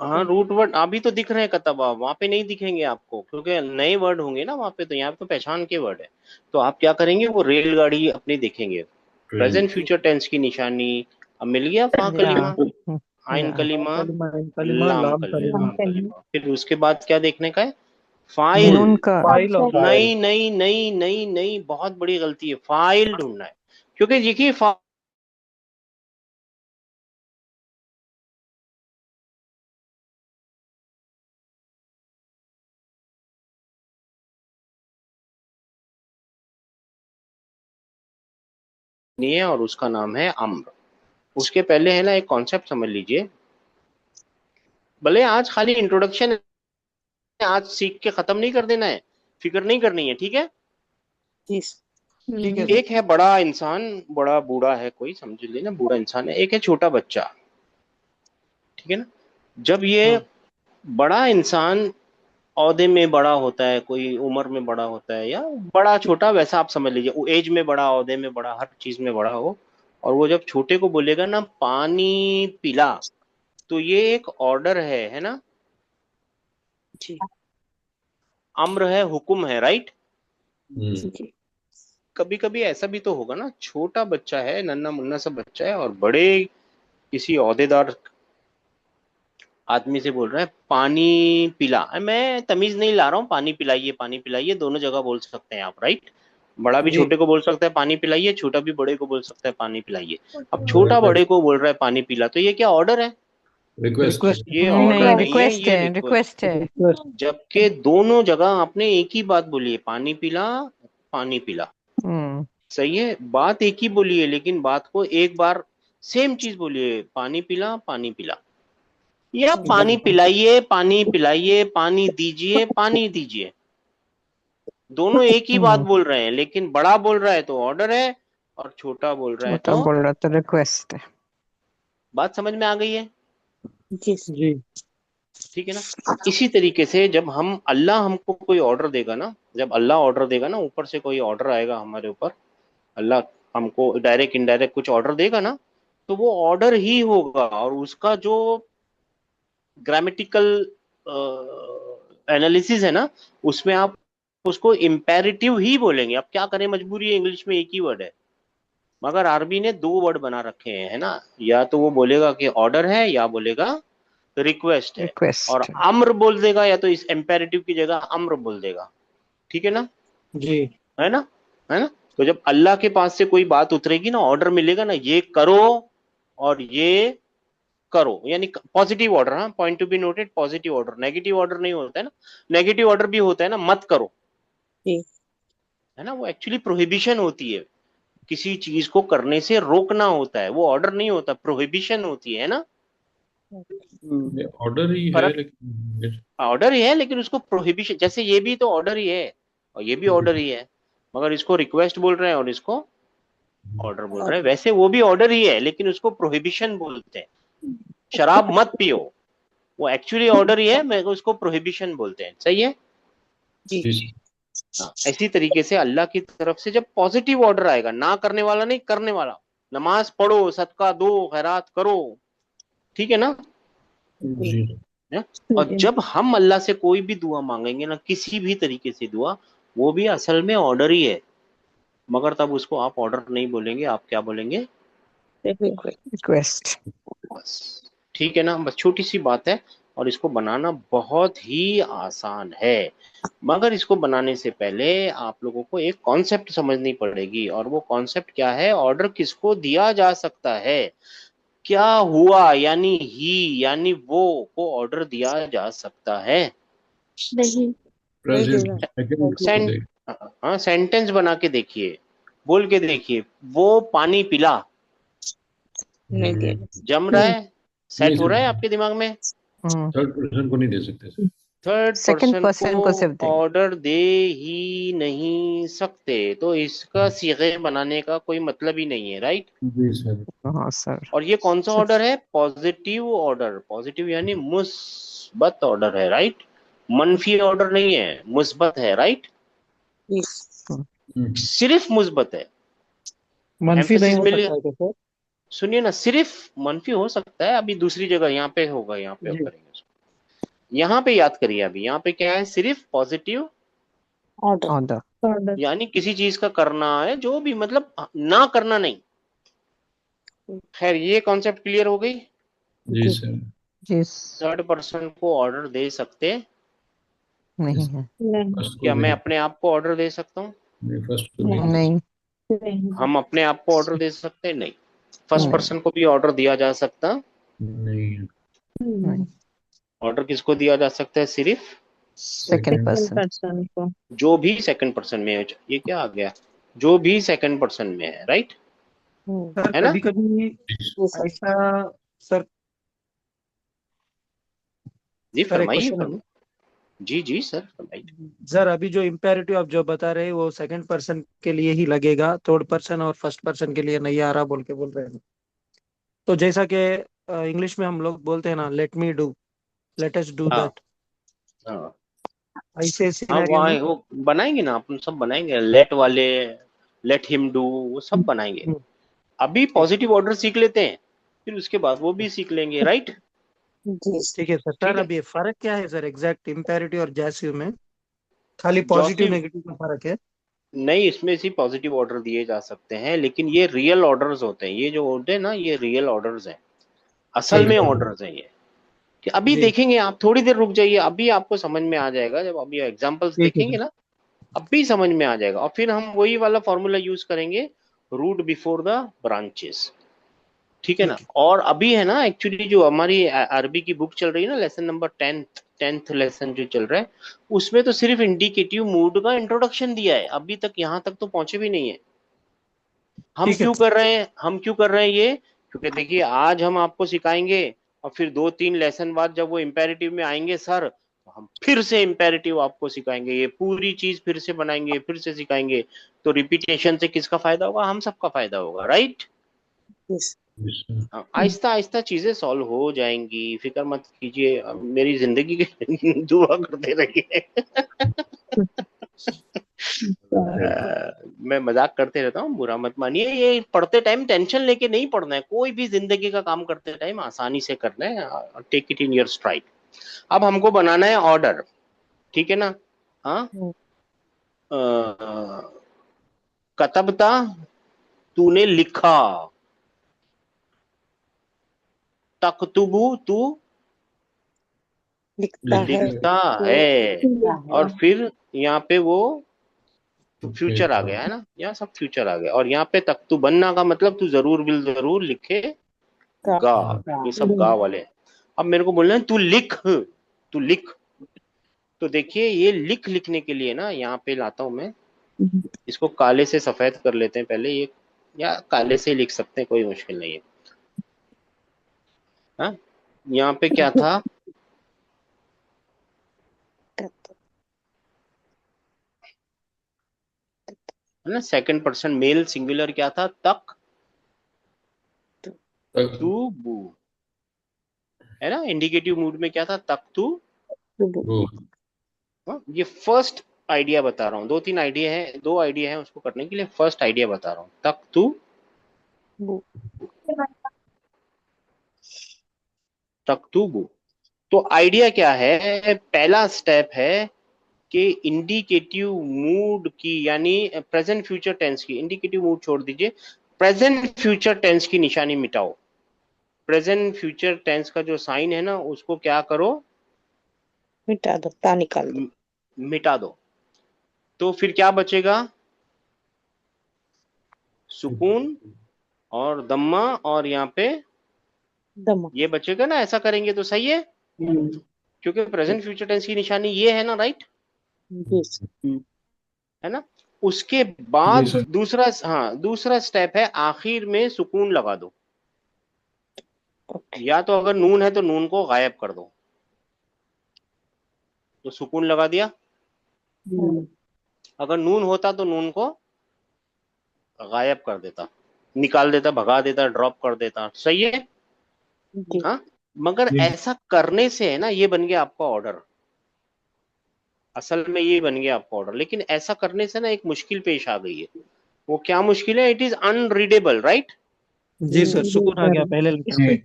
हाँ, रूट वर्ड अभी तो दिख रहे हैं कतबा, वहां पे नहीं दिखेंगे आपको, क्योंकि नए वर्ड होंगे ना वहां पे, तो यहाँ पे तो पहचान के वर्ड है। तो आप क्या करेंगे, वो रेलगाड़ी अपनी देखेंगे, ट्रेन। प्रेजेंट फ्यूचर टेंस की निशानी, अब मिल गया, फा या कलीमा, आइन या कलीमा, कलिमा इन कलिमा लाम लाम कलीमा, कलिमा। लाम कलीमा, फिर उसके बाद क्या देखने का है, फाइल। नून का। फाइल और नहीं नहीं नहीं नहीं नहीं, बहुत बड़ी गलती है, फाइल ढूंढना है, क्योंकि देखिए नहीं है और उसका नाम है अम्र। उसके पहले है ना, एक कॉन्सेप्ट समझ लीजिए, भले आज खाली इंट्रोडक्शन है, आज सीख के खत्म नहीं कर देना है, फिक्र नहीं करनी है, ठीक है। ठीक है एक है बड़ा इंसान, बड़ा बूढ़ा है कोई, समझ लेना बूढ़ा इंसान है, एक है छोटा बच्चा, ठीक है ना। जब ये हाँ। बड़ा इंसान औहदे में बड़ा होता है, कोई उम्र में बड़ा होता है, या बड़ा छोटा वैसा आप समझ लीजिए, वो एज में बड़ा, औहदे में बड़ा, हर चीज में बड़ा हो, और वो जब छोटे को बोलेगा ना पानी पिला, तो ये एक ऑर्डर है ना, जी अम्र है, हुक्म है, राइट। हम्म, कभी कभी ऐसा भी तो होगा ना, छोटा बच्चा है, नन्ना मुन्ना सा बच्चा है, और बड़े किसी ओहदेदार आदमी से बोल रहा है पानी पिला। मैं तमीज नहीं ला रहा हूँ, पानी पिलाइए दोनों जगह बोल सकते हैं आप, राइट। बड़ा भी जी छोटे को बोल सकता है पानी पिलाइए, छोटा भी बड़े को बोल सकता है पानी पिलाइए। अब और छोटा बड़े को बोल रहा है पानी पिला, तो ये क्या ऑर्डर है? रिक्वेस्ट। रिक्वेस्ट ये नहीं ऑर्डर नहीं, नहीं है, रिक्वेस्ट ये है, रिक्वेस्ट है। रिक्वेस्ट जबकि दोनों जगह आपने एक ही बात बोली है, पानी पिला, पानी पिला। हम्म सही है, बात एक ही बोली है, लेकिन बात को एक बार सेम चीज बोली है, पानी पिला पानी पिला, या पानी पिलाइए पानी दीजिए पानी दीजिए। दोनों एक ही बात बोल रहे हैं, लेकिन बड़ा बोल रहा है तो ऑर्डर है, और छोटा बोल रहा है छोटा तो बोल रहा तो रिक्वेस्ट है। बात समझ में आ गई है? जी जी ठीक है ना। इसी तरीके से जब हम अल्लाह हमको कोई ऑर्डर देगा ना, जब अल्लाह ऑर्डर देगा ना, ऊपर से कोई ऑर्डर आएगा हमारे ऊपर, अल्लाह हमको डायरेक्ट इनडायरेक्ट कुछ ऑर्डर देगा ना, तो वो ऑर्डर ही होगा, और उसका जो ग्रामेटिकल एनालिसिस है ना, उसमें आप उसको इम्पेरेटिव ही बोलेंगे। अब क्या करें, मजबूरी है, इंग्लिश में एक ही वर्ड है, मगर अरबी ने दो वर्ड बना रखे हैं, है ना। या तो वो बोलेगा कि ऑर्डर है, या बोलेगा रिक्वेस्ट है, और रिक्वेस्ट अम्र बोल देगा, या तो इस इम्पेरेटिव की जगह अम्र बोल देगा। ठीक है ना, जी है ना, है ना। तो जब अल्लाह के पास से कोई बात उतरेगी ना, ऑर्डर मिलेगा ना, ये करो और ये करो, यानी पॉजिटिव ऑर्डर। हाँ, point to be noted, positive order, negative order नहीं होता है ना। नेगेटिव ऑर्डर भी होता है ना, मत करो, जी है ना, वो एक्चुअली प्रोहिबिशन होती है, किसी चीज को करने से रोकना होता है, वो ऑर्डर नहीं होता, प्रोहिबिशन होती है ना। ऑर्डर ही है फर्क, लेकिन ऑर्डर ही है लेकिन उसको प्रोहिबिशन, जैसे ये भी तो ऑर्डर ही है और ये भी ऑर्डर ही है, मगर इसको रिक्वेस्ट बोल रहे हैं और इसको ऑर्डर बोल रहे हैं। वैसे वो भी ऑर्डर ही है, लेकिन उसको प्रोहिबिशन बोलते हैं। शराब मत पियो, वो एक्चुअली ऑर्डर ही है, मैं उसको प्रोहिबिशन बोलते हैं। सही है। जी हाँ, इसी तरीके से अल्लाह की तरफ से जब पॉजिटिव ऑर्डर आएगा, ना करने वाला नहीं, करने वाला, नमाज पढ़ो, सदका दो, खैरात करो, ठीक है ना। जी है? और जब हम अल्लाह से कोई भी दुआ मांगेंगे ना, किसी भी तरीके से दुआ, वो भी असल में ऑर्डर ही है, मगर तब उसको आप ऑर्डर नहीं बोलेंगे, आप क्या बोलेंगे? रिक्वेस्ट। बस, ठीक है ना, बस छोटी सी बात है, और इसको बनाना बहुत ही आसान है। मगर इसको बनाने से पहले आप लोगों को एक कॉन्सेप्ट समझनी पड़ेगी, और वो कॉन्सेप्ट क्या है? ऑर्डर किसको दिया जा सकता है, क्या हुआ, यानी ही, यानी वो को ऑर्डर दिया जा सकता है। नहीं प्रेजेंट सेकंड को सेंट देख। हाँ, सेंटेंस बना के देखिए, बोल के देखिए, वो पानी पिला। नहीं दिया जम रहा है, सेट नहीं हो रहा है सर, आपके दिमाग में? थर्ड पर्सन को नहीं दे सकते sir. Third second person person को सिर्फ को देंगे। ऑर्डर दे ही नहीं सकते, तो इसका सीगे बनाने का कोई मतलब ही नहीं है, राइट। जी सर। हाँ सर। और ये कौन सा ऑर्डर है? पॉजिटिव ऑर्डर, पॉजिटिव यानी मुस्बत ऑर्डर है, राइट। मनफी ऑर्डर नहीं है, मुस्बत है, राइट। सिर्फ मुस्बत है, मंफी नहीं एम्फेसिस हो मिले। सकता है क्या सर? सुनिए ना, सिर्फ मनफी हो सकता है, अभी दूसरी जगह यहाँ पे होगा, यहाँ पे जी करेंगे उसको। यहाँ पे याद करिए, अभी यहाँ पे क्या है? सिर्फ पॉजिटिव ऑर्डर ऑर्डर। यानी किसी चीज का करना है, जो भी मतलब ना करना नहीं। खैर, ये कॉन्सेप्ट क्लियर हो गई। जी सर। जी थर्ड पर्सन को ऑर्डर दे सकते, नहीं है। फर्स्ट को क्या मैं दे, अपने आप को ऑर्डर दे सकता हूँ? नहीं फर्स्ट को नहीं दे नहीं हम अपने आप को ऑर्डर दे सकते हैं? नहीं। फर्स्ट नहीं। पर्सन को भी ऑर्डर दिया जा सकता? नहीं। नहीं। ऑर्डर किसको दिया जा सकता है? सिर्फ सेकंड पर्सन। पर्सन को जो भी सेकंड पर्सन में है। ये क्या आ गया? जो भी सेकंड पर्सन में है, राइट, सर है ना। कभी कभी ऐसा सर जी सर एक फरमाइए, क्वेश्चन है फरमाइए। जी जी सर, फरमाइए। सर। अभी जो इम्पेरेटिव आप जो बता रहे हैं वो सेकंड पर्सन के लिए ही लगेगा, थर्ड पर्सन और फर्स्ट पर्सन के लिए नहीं आ रहा बोल के बोल रहे हैं। तो जैसा कि इंग्लिश में हम लोग बोलते हैं ना, let me do, let us do हाँ दैट, हाँ ऐसे हाँ, सिनेरियो में वो बनाएंगे ना, अपन सब बनाएंगे, लेट वाले, लेट हिम डू, वो सब बनाएंगे। अभी पॉजिटिव ऑर्डर सीख लेते हैं, फिर उसके बाद वो भी सीख लेंगे, राइट। ठीक है सर। ठीक सर है। अभी फर्क क्या है सर एग्जैक्ट इम्पेरेटिव और जैसिव में? खाली पॉजिटिव जॉसिव, नेगेटिव का फर्क है? नहीं, इसमें सिर्फ पॉजिटिव ऑर्डर दिए जा सकते हैं, लेकिन ये रियल ऑर्डर्स होते हैं, ये जो होते हैं ना ये रियल ऑर्डर्स हैं, असल ठीक में है। ऑर्डर्स हैं ये। कि अभी जी देखेंगे, आप थोड़ी देर रुक जाइए, अभी आपको समझ में आ जाएगा, जब अभी एग्जांपल्स ठीक है देखेंगे ना अभी समझ में आ जाएगा। और फिर हम वही वाला फॉर्मूला यूज करेंगे, रूट बिफोर द ब्रांचेस, ठीक है ना। ठीक है और अभी है ना एक्चुअली जो हमारी अरबी की बुक चल रही है ना, लेसन नंबर 10th लेसन जो चल रहा है, उसमें तो सिर्फ इंडिकेटिव मूड का इंट्रोडक्शन दिया है, अभी तक यहाँ तक तो पहुंचे भी नहीं है। हम ठीक है क्यों कर रहे हैं, हम क्यों कर रहे हैं ये, क्योंकि देखिए आज हम आपको सिखाएंगे और फिर 2-3 लेसन बाद जब वो इम्पेरेटिव में आएंगे सर, तो हम फिर से इम्पेरेटिव आपको सिखाएंगे, ये पूरी चीज फिर से बनाएंगे, फिर से सिखाएंगे। तो रिपीटेशन से किसका फायदा होगा, हम सबका फायदा होगा, राइट। Yes. आहिस्ता आहिस्ता चीजें सॉल्व हो जाएंगी, फिक्र मत कीजिए, अब मेरी जिंदगी की दुआ करते रहिए। मैं मजाक करते रहता हूँ, बुरा मत मानिए, ये पढ़ते टाइम टेंशन लेके नहीं पढ़ना है, कोई भी जिंदगी का काम करते टाइम आसानी से करना है, take it in your stride. अब हमको बनाना है ऑर्डर, ठीक है ना। हाँ, कतबता, तूने लिखा, तकतुबु, तू लिखता है, लिखता तो है, लिखता और है, फिर यहाँ पे वो फ्यूचर आ गया है ना, यहाँ सब फ्यूचर आ गया, और यहाँ पे तख्तुबन्ना का मतलब तू जरूर बिल जरूर लिखेगा, का ये सब गा वाले हैं। अब मेरे को बोलना है तू लिख, तू लिख। तो देखिए ये लिखने के लिए ना यहाँ पे लाता हूं मैं, इसको काले से सफेद कर लेते हैं पहले ये, या काले से ही लिख सकते हैं, कोई मुश्किल नहीं है। हाँ, यहाँ पे क्या था, है ना, सेकंड पर्सन मेल सिंगुलर क्या था, तक तू बू, है ना। इंडिकेटिव मूड में क्या था, तक तू। ये फर्स्ट आइडिया बता रहा हूँ, 2-3 आइडिया है, 2 आइडिया है उसको करने के लिए, फर्स्ट आइडिया बता रहा हूँ, तक तू, तक तू बू। तो आइडिया क्या है, पहला स्टेप है कि इंडिकेटिव मूड की, यानी प्रेजेंट फ्यूचर टेंस की, इंडिकेटिव मूड छोड़ दीजिए, प्रेजेंट फ्यूचर टेंस की निशानी मिटाओ। प्रेजेंट फ्यूचर टेंस का जो साइन है ना उसको क्या करो, मिटा दो, ता निकाल दो, मिटा दो। तो फिर क्या बचेगा, सुकून और दम्मा, और यहाँ पे दमा। ये बचेगा ना, ऐसा करेंगे तो सही है, क्योंकि प्रेजेंट फ्यूचर टेंस की निशानी ये है ना, राइट, यस, है ना। उसके जी बाद सर। दूसरा, हाँ दूसरा स्टेप है, आखिर में सुकून लगा दो, ओके, या तो अगर नून है तो नून को गायब कर दो, तो सुकून लगा दिया। अगर नून होता तो नून को गायब कर देता, निकाल देता, भगा देता, ड्रॉप कर देता, सही है। जी, हाँ, मगर जी ऐसा करने से है ना, ये बन गया आपका ऑर्डर, असल में ये बन गया आपका ऑर्डर, लेकिन ऐसा करने से ना एक मुश्किल पेश आ गई है। वो क्या मुश्किल है, इट इज अनरीडेबल, राइट, जी सर सुकून आ गया पहले लाइन जी पे है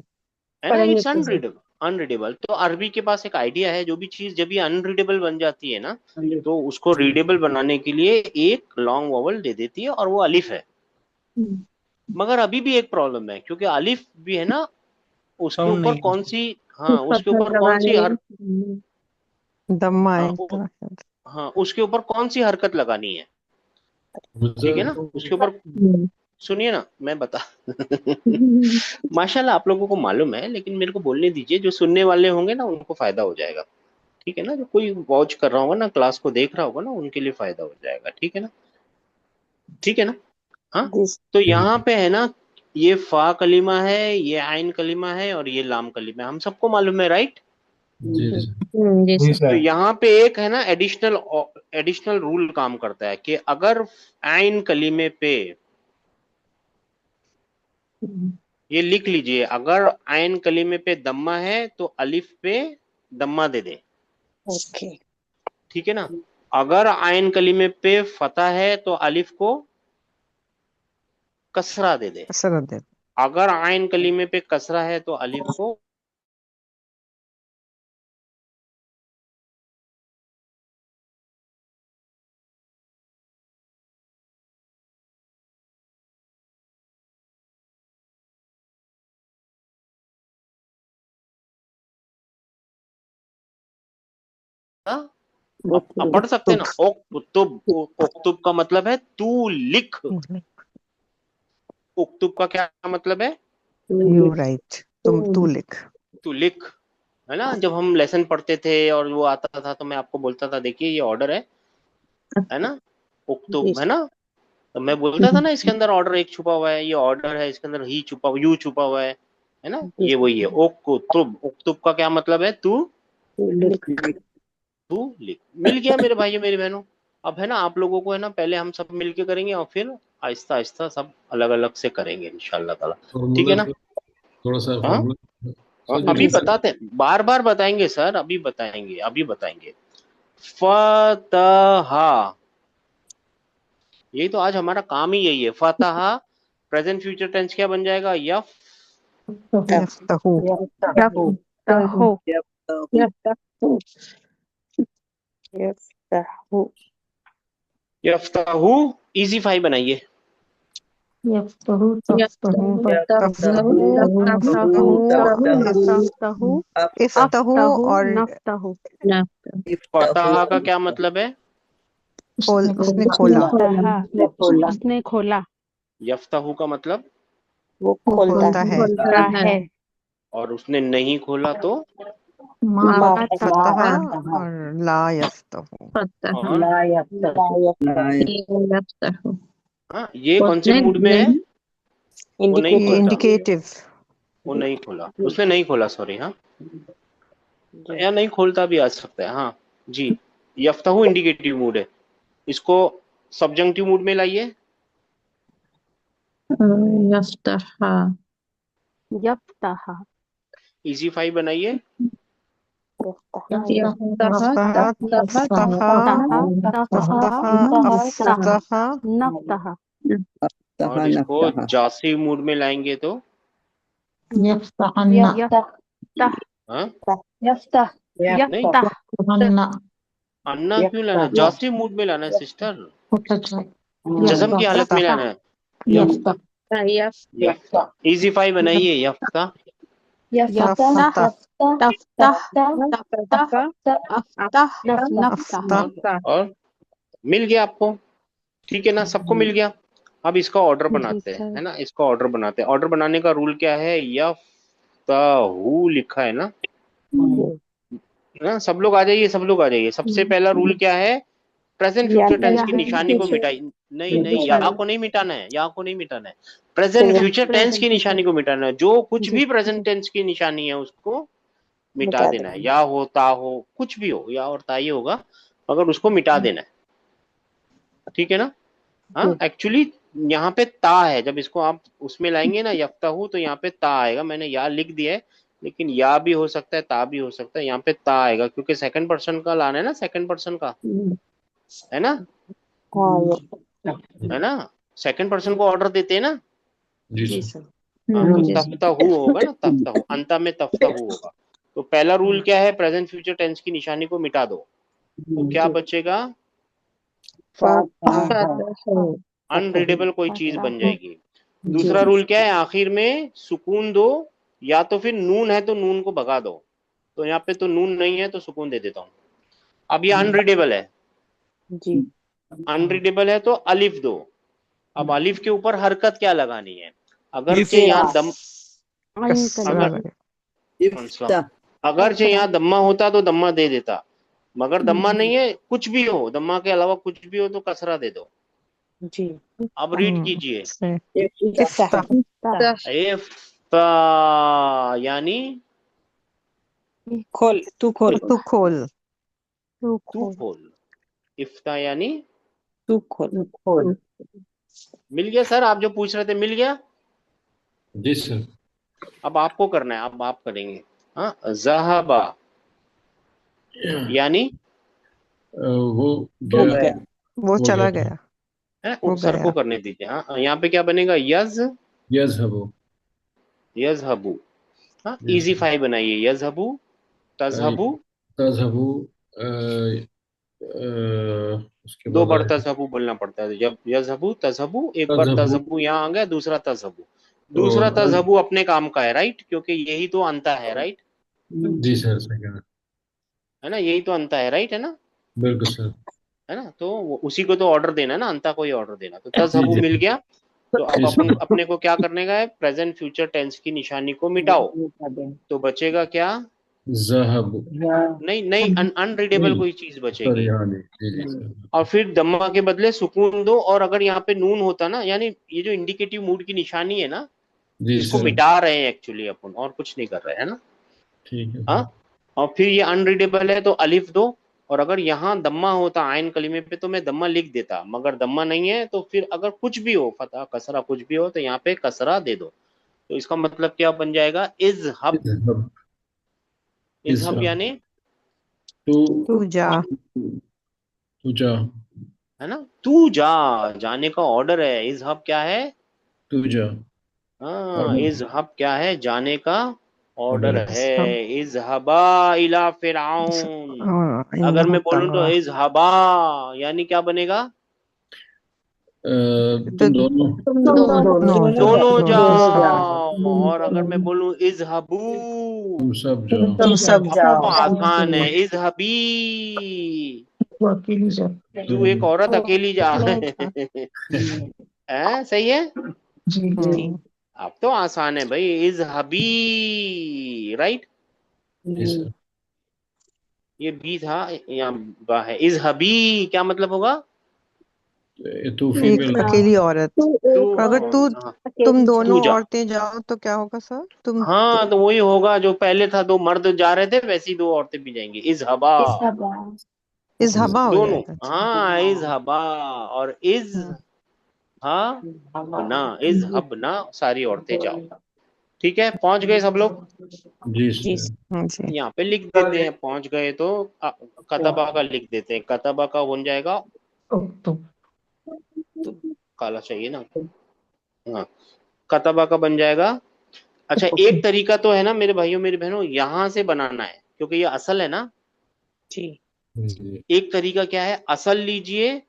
ना, पढ़ेंगे इट्स तो सही। Unreadable, unreadable. तो अरबी के पास एक आइडिया है, जो भी चीज जब ये अनरीडेबल बन जाती है ना, तो उसको रीडेबल बनाने के लिए एक लॉन्ग वॉवल दे देती है, और वो अलिफ है। मगर अभी भी एक प्रॉब्लम है, क्योंकि अलिफ भी है ना, उसके साउंड ऊपर नहीं कौन सी, हाँ उसके पत्थर ऊपर कौन सी लगाने हर, दम्मा हाँ, आएगा। हाँ उसके ऊपर कौन सी हरकत लगानी है, ठीक है ना, उसके ऊपर। सुनिए ना मैं बता माशाल्लाह आप लोगों को मालूम है, लेकिन मेरे को बोलने दीजिए, जो सुनने वाले होंगे ना उनको फायदा हो जाएगा, ठीक है ना। जो कोई वॉच कर रहा होगा ना, क्लास को देख रहा होगा ना, उनके लिए फायदा हो जाएगा, ठीक है ना, ठीक है ना। हाँ, जी, तो यहाँ पे है ना, ये फा कलीमा है, ये आइन कलीमा है, और ये लाम कलीमा है, हम सबको मालूम है, राइट। जी जी जी जी सर तो सर। यहाँ पे एक है ना एडिशनल एडिशनल रूल काम करता है, कि अगर आइन कलीमे पे, ये लिख लीजिए, अगर आइन कलीमे पे दम्मा है तो अलिफ पे दम्मा दे दे, ओके, ठीक है ना। अगर आइन कलीमे पे फतह है तो अलिफ को कसरा दे दे, असर दे। अगर आइन कलीमे पे कसरा है तो अलिफ को आप पढ़ सकते हैं ना। उक्तुब का मतलब है तू लिख। उक्तुब का क्या मतलब है? यू राइट, तू लिख। तू लिख, है ना। जब हम लेसन पढ़ते थे और वो आता था तो मैं आपको बोलता था देखिए ये ऑर्डर है ना, उक्तुब, है ना। तो मैं बोलता था ना इसके अंदर ऑर्डर एक छुपा हुआ है, ये ऑर्डर है, इसके अंदर ही छुपा यू छुपा हुआ है ना। ये वही है उक्तुब। उक्तुब का क्या मतलब है? तू लिख। मिल गया मेरे भाइयों मेरी बहनों। अब है ना आप लोगों को है ना, पहले हम सब मिलके करेंगे और फिर आहिस्ता आहिस्ता सब अलग अलग से करेंगे इंशाल्लाह ताला। ठीक है ना। थोड़ा सा हाँ फॉर्मूला अभी बताते हैं, बार बार बताएंगे सर, अभी बताएंगे। फतहा, यही तो आज हमारा काम ही यही है। फतहा प्रेजेंट फ्यूचर टेंस क्या बन जाएगा? यफ्तहू। यफ्तहू। इजी 5 बनाइए। यफ्तहू, तफ्तहू, इफ्तहू और फतहा का क्या मतलब है? उसने खोला। उसने खोला। यफ्तहू का मतलब वो खोलता है। और उसने नहीं खोला तो मा फतहा और ला यफ्तहू। और हाँ, ये कौन से मूड में है? वो नहीं ये खोलता, इंडिकेटिव। वो नहीं खोला, उसने नहीं खोला, सॉरी। हाँ, या नहीं खोलता भी आ सकता है। हाँ जी, यफ्तहू इंडिकेटिव मूड है। इसको सब्जंक्टिव मूड में लाइए। यफ्तहा। इजी 5 बनाइए। अफ्तहा, तफ्तहा, अफ्तहा, अफ्तहा। नफ्तहा। और इसको जासिम मूड में लाएंगे तो हाँ नहीं, अन्ना क्यों लाना है? जासिम मूड में लाना है सिस्टर, जज़म की हालत में लाना है। यफ्ता। इजी 5 बनाइए। यफ्ता। और मिल गया आपको, ठीक है ना, सबको मिल गया। अब इसका ऑर्डर बनाते हैं, है ना, इसका ऑर्डर बनाते हैं। ऑर्डर बनाने का रूल क्या है? यफ्ताहू लिखा है ना, सब लोग आ जाइए, सब लोग आ जाइए। सबसे पहला रूल क्या है? प्रेजेंट फ्यूचर टेंस की निशानी को मिटाई। नहीं, या को नहीं मिटाना है, या को नहीं मिटाना है, प्रेजेंट फ्यूचर टेंस की निशानी को मिटाना है। जो कुछ भी प्रेजेंट टेंस की निशानी है उसको मिटा देना है। या हो, ता हो, कुछ भी हो, या और ता ही होगा, मगर उसको मिटा देना है। ठीक है ना। हाँ, एक्चुअली यहाँ पे ता है, जब इसको आप उसमें लाएंगे ना यफ्ताहू, तो यहाँ पे ता आएगा। मैंने या लिख दिया है, लेकिन या भी हो सकता है, ता भी हो सकता है। यहाँ पे ता आएगा क्योंकि सेकंड पर्सन का लाना है ना, सेकंड पर्सन का, है ना, है ना। सेकंड पर्सन को ऑर्डर देते हैं ना। जी सर। हाँ, तो तफ्ताहू होगा ना, तफ्ताहू, अंत में तफ्ताहू होगा। तो पहला रूल क्या है? प्रेजेंट फ्यूचर टेंस की निशानी को मिटा दो, तो क्या बचेगा? अनरीडेबल कोई चीज बन जाएगी। दूसरा रूल क्या है? आखिर में सुकून दो, या तो फिर नून है तो नून को भगा दो। तो यहाँ पे तो नून नहीं है तो सुकून दे देता हूँ। अब ये अनरीडेबल है जी, अनरीडेबल है तो अलिफ दो। अब अलिफ के ऊपर हरकत क्या लगानी है? अगर चे यहाँ दम, अगर चे यहाँ दम्मा होता तो दम्मा दे देता, मगर दम्मा नहीं है। कुछ भी हो, दम्मा के अलावा कुछ भी हो तो कसरा दे दो। जी। अब रीड कीजिए। इफ्ता यानी खोल, तू खोल, तू खोल। तू खोल। इफ्ता यानी तू खोल। मिल गया सर, आप जो पूछ रहे थे मिल गया। जी सर। अब आपको करना है, अब आप करेंगे। हाँ, ज़हाबा यानी वो गया, वो चला गया। वो सर को गया। करने दीजिए। हाँ, यहाँ पे क्या बनेगा? यज़हबु। यज़हबू। हाँ, इजी 5 बनाइए। यज़हबू, तज़हबू, तज़हबु, उसके दो बाद बार आएगा तज़हबू बोलना पड़ता है। जब यज़हबू तज़हबू, एक बार तज़हबु, तज़हबू यहाँ आ गया, दूसरा तज़हबू। दूसरा और तज़हबू अपने काम का है, राइट, क्योंकि यही तो अंता है, राइट। जी सर, सेकंड। है ना, यही तो अंता है, राइट है ना, बिल्कुल सर। है ना। तो उसी को तो ऑर्डर देना है ना, अंता को ही ऑर्डर देना। तो जी तज़हबू जी मिल गया, तो अब जी अपन सर। अपने को क्या करने का है, प्रेजेंट फ्यूचर टेंस की निशानी को मिटाओ, तो बचेगा क्या, ज़हब। नहीं नहीं, अनरीडेबल नहीं कोई चीज सॉरी, बचेगी। हाँ जी जी जी सर। और फिर दम्मा के बदले सुकून दो, और अगर यहाँ पे नून होता ना, यानी ये जो इंडिकेटिव मूड की निशानी है ना, जी इसको सर। मिटा रहे हैं एक्चुअली अपन, और कुछ नहीं कर रहे हैं ना। ठीक है हाँ, सर। और फिर ये अनरीडेबल है तो अलिफ दो, और अगर यहाँ दम्मा होता आयन कलीमे पे तो मैं दम्मा लिख देता, मगर दम्मा नहीं है, तो फिर अगर कुछ भी हो, फतह कसरा कुछ भी हो, तो यहाँ पे कसरा दे दो। तो इसका मतलब क्या बन जाएगा, इज़हब। इज़हब। इज़हब इज़हब। यानी, तू तू जा। तू जा। है ना, तू जा, जाने का ऑर्डर है। इज़हब क्या है, तू जा। हाँ, ऑर्डर। इज़हब क्या है, जाने का ऑर्डर ऑर्डर है। है। सब इज़हबा इला फिरऔन। इन अगर मैं बोलूँ तो हफ्ता इज़हबा, यानी क्या बनेगा, तो तुम दोनों। दोनों जाओ, दोनों दोनों सब जाओ। और अगर मैं बोलूँ इज़हबू, तुम सब जाओ। तुम सब अब तो जाओ। आसान है, इज़हबी। तू एक तुम। औरत अकेली जा है, सही है। हम्म, अब तो आसान है भाई, इज़हबी, राइट। जी सर। ये बी था, यहाँ बा है। इज़हबी क्या मतलब होगा, तू एक फीमेल। अकेली औरत। तू, अगर हाँ, तुम तू दोनों जा। औरतें जाओ तो क्या होगा सर? हाँ, तो वही होगा जो पहले था, दो मर्द जा रहे थे, वैसी दो औरतें भी जाएंगी। इज़हबा, इजहबा हो दोनों, जाएगा। अच्छा। हाँ, इज़हबा। और इज, हम्म, हाँ, बना, इज़हब ना, सारी औरतें जाओ। ठीक है, पहुंच गए सब लोग। जी सर। जी। यहाँ पे लिख देते हैं, पहुंच गए तो कतबा का लिख देते हैं। कतबा का बन जाएगा, तो काला चाहिए ना, हाँ, कतबा का बन जाएगा। अच्छा, एक तरीका तो है ना मेरे भाइयों मेरी बहनों, यहां से बनाना है, क्योंकि ये असल है ना। जी। एक तरीका क्या है, असल लीजिए,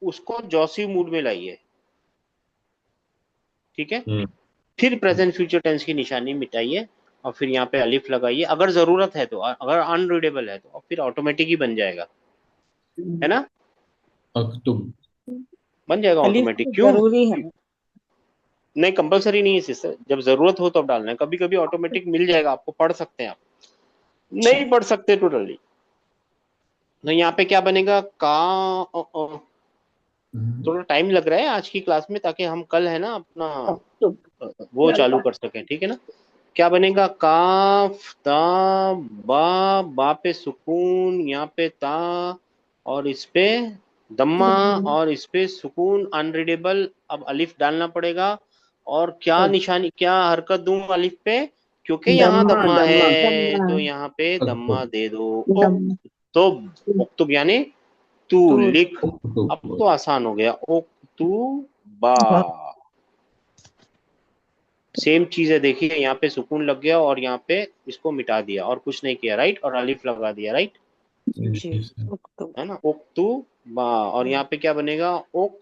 उसको जॉसी मूड में लाइए, ठीक है, हम्म। फिर प्रेजेंट फ्यूचर टेंस की निशानी मिटाइए, और फिर यहाँ पे अलिफ लगाइए अगर जरूरत है तो, अगर अनरीडेबल है तो, और फिर ऑटोमेटिक ही बन जाएगा, है ना, अक्तुब। बन जाएगा अलिफ ऑटोमेटिक। तो क्यों, जरूरी है। नहीं कंपलसरी नहीं है सिस्टर, जब जरूरत हो तब डालना है, कभी कभी ऑटोमेटिक मिल जाएगा आपको, पढ़ सकते हैं आप, नहीं पढ़ सकते टोटली। तो यहाँ पे क्या बनेगा, का, थोड़ा टाइम लग रहा है आज की क्लास में, ताकि हम कल है ना अपना वो चालू कर सकें, ठीक है ना। क्या बनेगा, काफ ता बा, बा पे सुकून, यहाँ पे ता, और इस पे दम्मा, और इस पे सुकून, अनरीडेबल। अब अलिफ डालना पड़ेगा, और क्या निशानी, क्या हरकत दूं अलिफ पे, क्योंकि यहाँ दम्मा है तो यहाँ पे दम्मा अक्तुब। दे दो। उक्तुब, उक्तुब यानी तू लिख। अब तो अक्तुब। आसान हो गया, उक्तुबा, सेम चीज है। देखिए यहाँ पे सुकून लग गया, और यहाँ पे इसको मिटा दिया, और कुछ नहीं किया, राइट, और अलिफ लगा दिया, राइट, जी सर। है ना, उक्तुबा। और यहाँ पे क्या बनेगा, उक,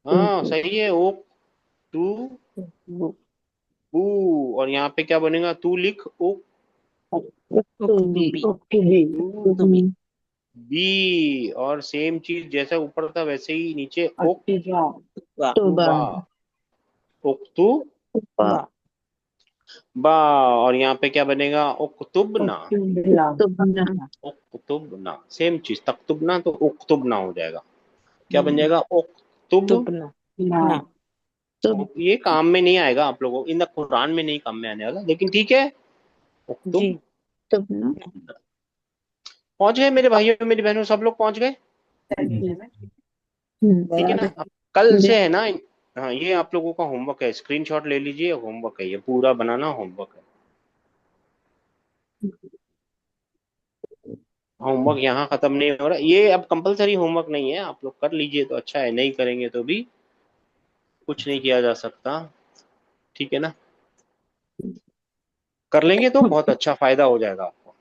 हाँ सही है, उक्तुबू। और यहाँ पे क्या बनेगा, तू लिख, बी। और सेम चीज जैसा ऊपर था वैसे ही नीचे, उक्तुबा, उक्तुबा। और यहाँ पे क्या बनेगा, उक्तुबना, उक्तुबना, सेम चीज, तक्तुबना तो उक्तुबना हो जाएगा। क्या बन जाएगा, उक्तुब। ये काम में नहीं आएगा आप लोगों को, इन द कुरान में नहीं काम में आने वाला, लेकिन ठीक है, उक्तुब। पहुंच गए मेरे भाइयों मेरी बहनों, सब लोग पहुंच गए, ठीक है ना। अब कल से है ना, हाँ, ये आप लोगों का होमवर्क है, स्क्रीनशॉट ले लीजिए, होमवर्क है ये, पूरा बनाना होमवर्क है। होमवर्क यहाँ खत्म नहीं हो रहा, ये अब कंपलसरी होमवर्क नहीं है, आप लोग कर लीजिए तो अच्छा है, नहीं करेंगे तो भी कुछ नहीं किया जा सकता, ठीक है ना। कर लेंगे तो बहुत अच्छा फायदा हो जाएगा आपको,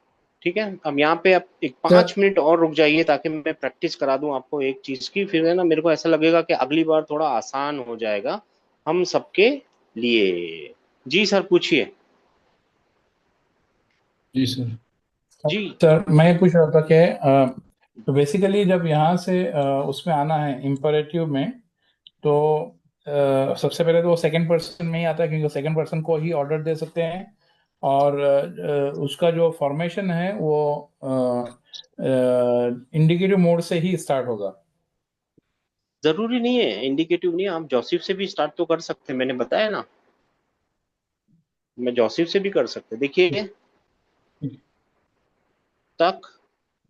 ठीक है। अब यहाँ पे आप एक 5 मिनट और रुक जाइए, ताकि मैं प्रैक्टिस करा दूं आपको एक चीज की, फिर है ना मेरे को ऐसा लगेगा कि अगली बार थोड़ा आसान हो जाएगा हम सबके लिए। जी सर, पूछिए। जी सर। जी सर मैं पूछ रहा था कि तो बेसिकली जब यहाँ से उसमें आना है इम्परेटिव में, तो सबसे पहले तो वो सेकंड पर्सन में ही आता है, क्योंकि सेकंड पर्सन को ही ऑर्डर दे सकते हैं, और उसका जो फॉर्मेशन है वो इंडिकेटिव मोड से ही स्टार्ट होगा। जरूरी नहीं है, इंडिकेटिव नहीं है, आप जोसेफ से भी स्टार्ट तो कर सकते हैं, मैंने बताया ना, मैं जोसेफ से भी कर सकते। देखिए तक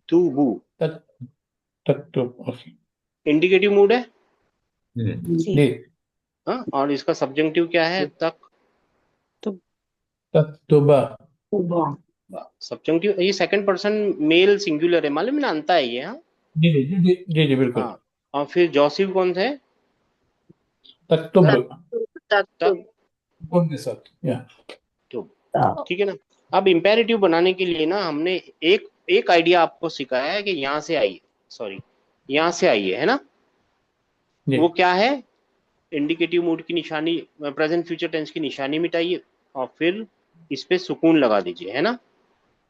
तू बू तक तक तो ओके। इंडिकेटिव मूड है, जी हाँ, और इसका सब्जेक्टिव क्या है? तक। तक तो बा। सब्जेक्टिव, ये सेकंड पर्सन मेल सिंगुलर है, मालूम है ना, अंता है ये, हाँ। जी जी जी जी जी बिल्कुल। हाँ, और फिर जोसेफ कौन थे? तक तो तक बोल के साथ या तो, ठीक है ना। अब इंपेरेटिव बनाने के लिए ना हमने एक एक आइडिया आपको सिखाया है कि यहाँ से आइए, सॉरी यहाँ से आइए, है ना। जी वो क्या है? इंडिकेटिव मूड की निशानी, प्रेजेंट फ्यूचर टेंस की निशानी मिटाइए और फिर इस पे सुकून लगा दीजिए, है ना,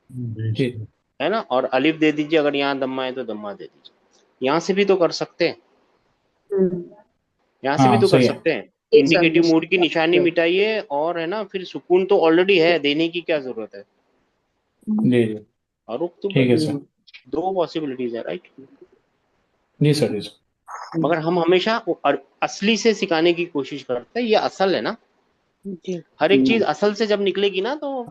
जी है ना, और अलिफ दे दीजिए, अगर यहाँ दम्मा है तो दम्मा दे दीजिए। यहाँ से भी तो कर सकते हैं, यहाँ से भी हाँ तो कर सही है। सकते हैं। इंडिकेटिव मूड की निशानी मिटाइए और, है ना, फिर सुकून तो ऑलरेडी है, देने की क्या जरूरत है। जी जी और तो ठीक है सर। दो पॉसिबिलिटीज है, राइट। जी सर जी सर। मगर हम हमेशा असली से सिखाने की कोशिश करते हैं, ये असल है ना। जी हर एक चीज असल से जब निकलेगी ना, तो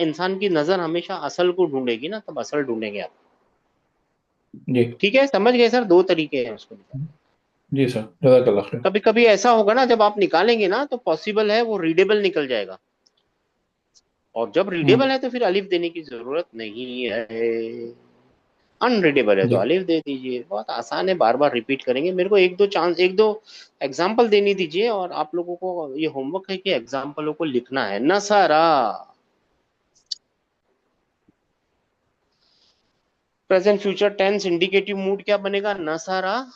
इंसान की नजर हमेशा असल को ढूंढेगी ना, तब असल ढूंढेंगे आप। जी ठीक है, समझ गए सर, दो तरीके हैं उसको। जी सर जज़ाकल्लाह खैर। कभी कभी ऐसा होगा ना, जब आप निकालेंगे ना, तो पॉसिबल है वो रीडेबल निकल जाएगा, और जब रीडेबल है तो फिर अलिफ देने की जरूरत नहीं है। अनरीडेबल है तो जी अलिफ दे दीजिए, बहुत आसान है, बार बार रिपीट करेंगे। मेरे को एक दो चांस, एक दो एग्जाम्पल देनी दीजिए, और आप लोगों को ये होमवर्क है कि एग्जाम्पलों को लिखना है। नसारा, present future tense indicative mood क्या बनेगा? नसारा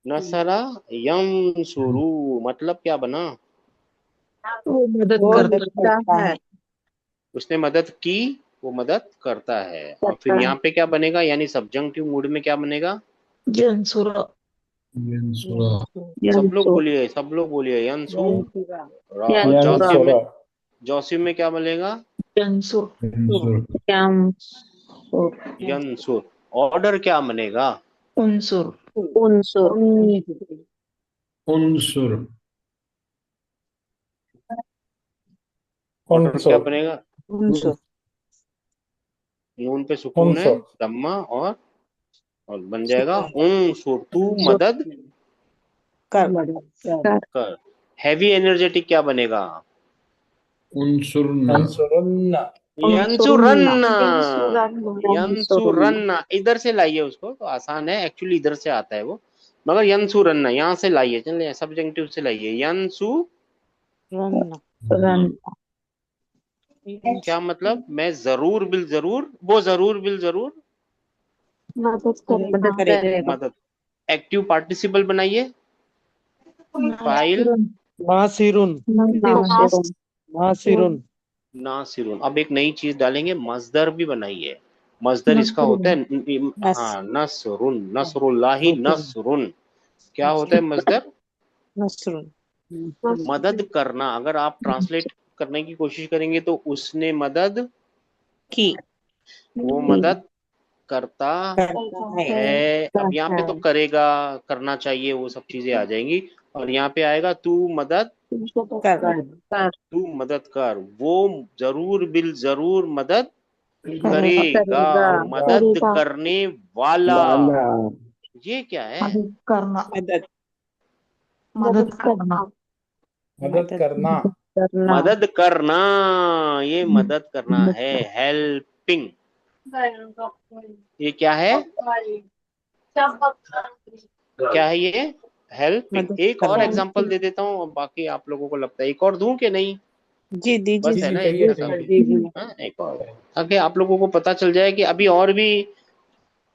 नसरा यंसुरू, मतलब क्या बना? वो मदद करता है। उसने मदद की, वो मदद करता है। और फिर यहाँ पे क्या बनेगा, यानी सब्जंक्टिव मूड में क्या बनेगा? सब लोग बोलिए, सब लोग बोलिए, यंसु और जोसिम में क्या बनेगा? यंसुर। ऑर्डर क्या बनेगा? उनसुर। ऑर्डर क्या बनेगा? नून पे सुकून है, दम्मा, और बन जाएगा उनसुर, तू मदद कर। हैवी एनर्जेटिक क्या बनेगा? उनसुरना। यंसुरन्ना। यंसुरन्ना, इधर से लाइए उसको, तो आसान है, एक्चुअली इधर से आता है वो, मगर यंसुरन्ना यहाँ से लाइए, चलिए सब्जेक्टिव से लाइए। यंसु क्या मतलब? मैं जरूर बिल जरूर, वो जरूर बिल जरूर मदद करेगा। मदद। एक्टिव पार्टिसिपल बनाइए, फाइल नासिरुन। नासिरुन। नासिरुन। अब एक नई चीज डालेंगे, मजदर भी बनाइए। मजदर इसका होता है, हाँ, नसरुन, नसरुल्लाही नसरुन। क्या होता है मजदर? मदद करना। अगर आप ट्रांसलेट करने की कोशिश करेंगे तो उसने मदद की, वो मदद करता है। अब यहाँ पे तो करेगा, करना चाहिए, वो सब चीजें आ जाएंगी, और यहाँ पे आएगा तू मदद तू मदद कर। वो जरूर बिल जरूर मदद करेगा, मदद करने वाला। ये क्या है? मदद मदद करना, ये मदद करना है, हेल्पिंग। ये क्या है? क्या है ये? हेल्पिंग। एक और एग्जांपल दे देता हूँ, बाकी आप लोगों को लगता है एक और दूं कि नहीं? जी बस दीजिए है ना, जी, एक कहिए, एग्जांपल। हाँ, एक और, ताकि आप लोगों को पता चल जाए कि अभी और भी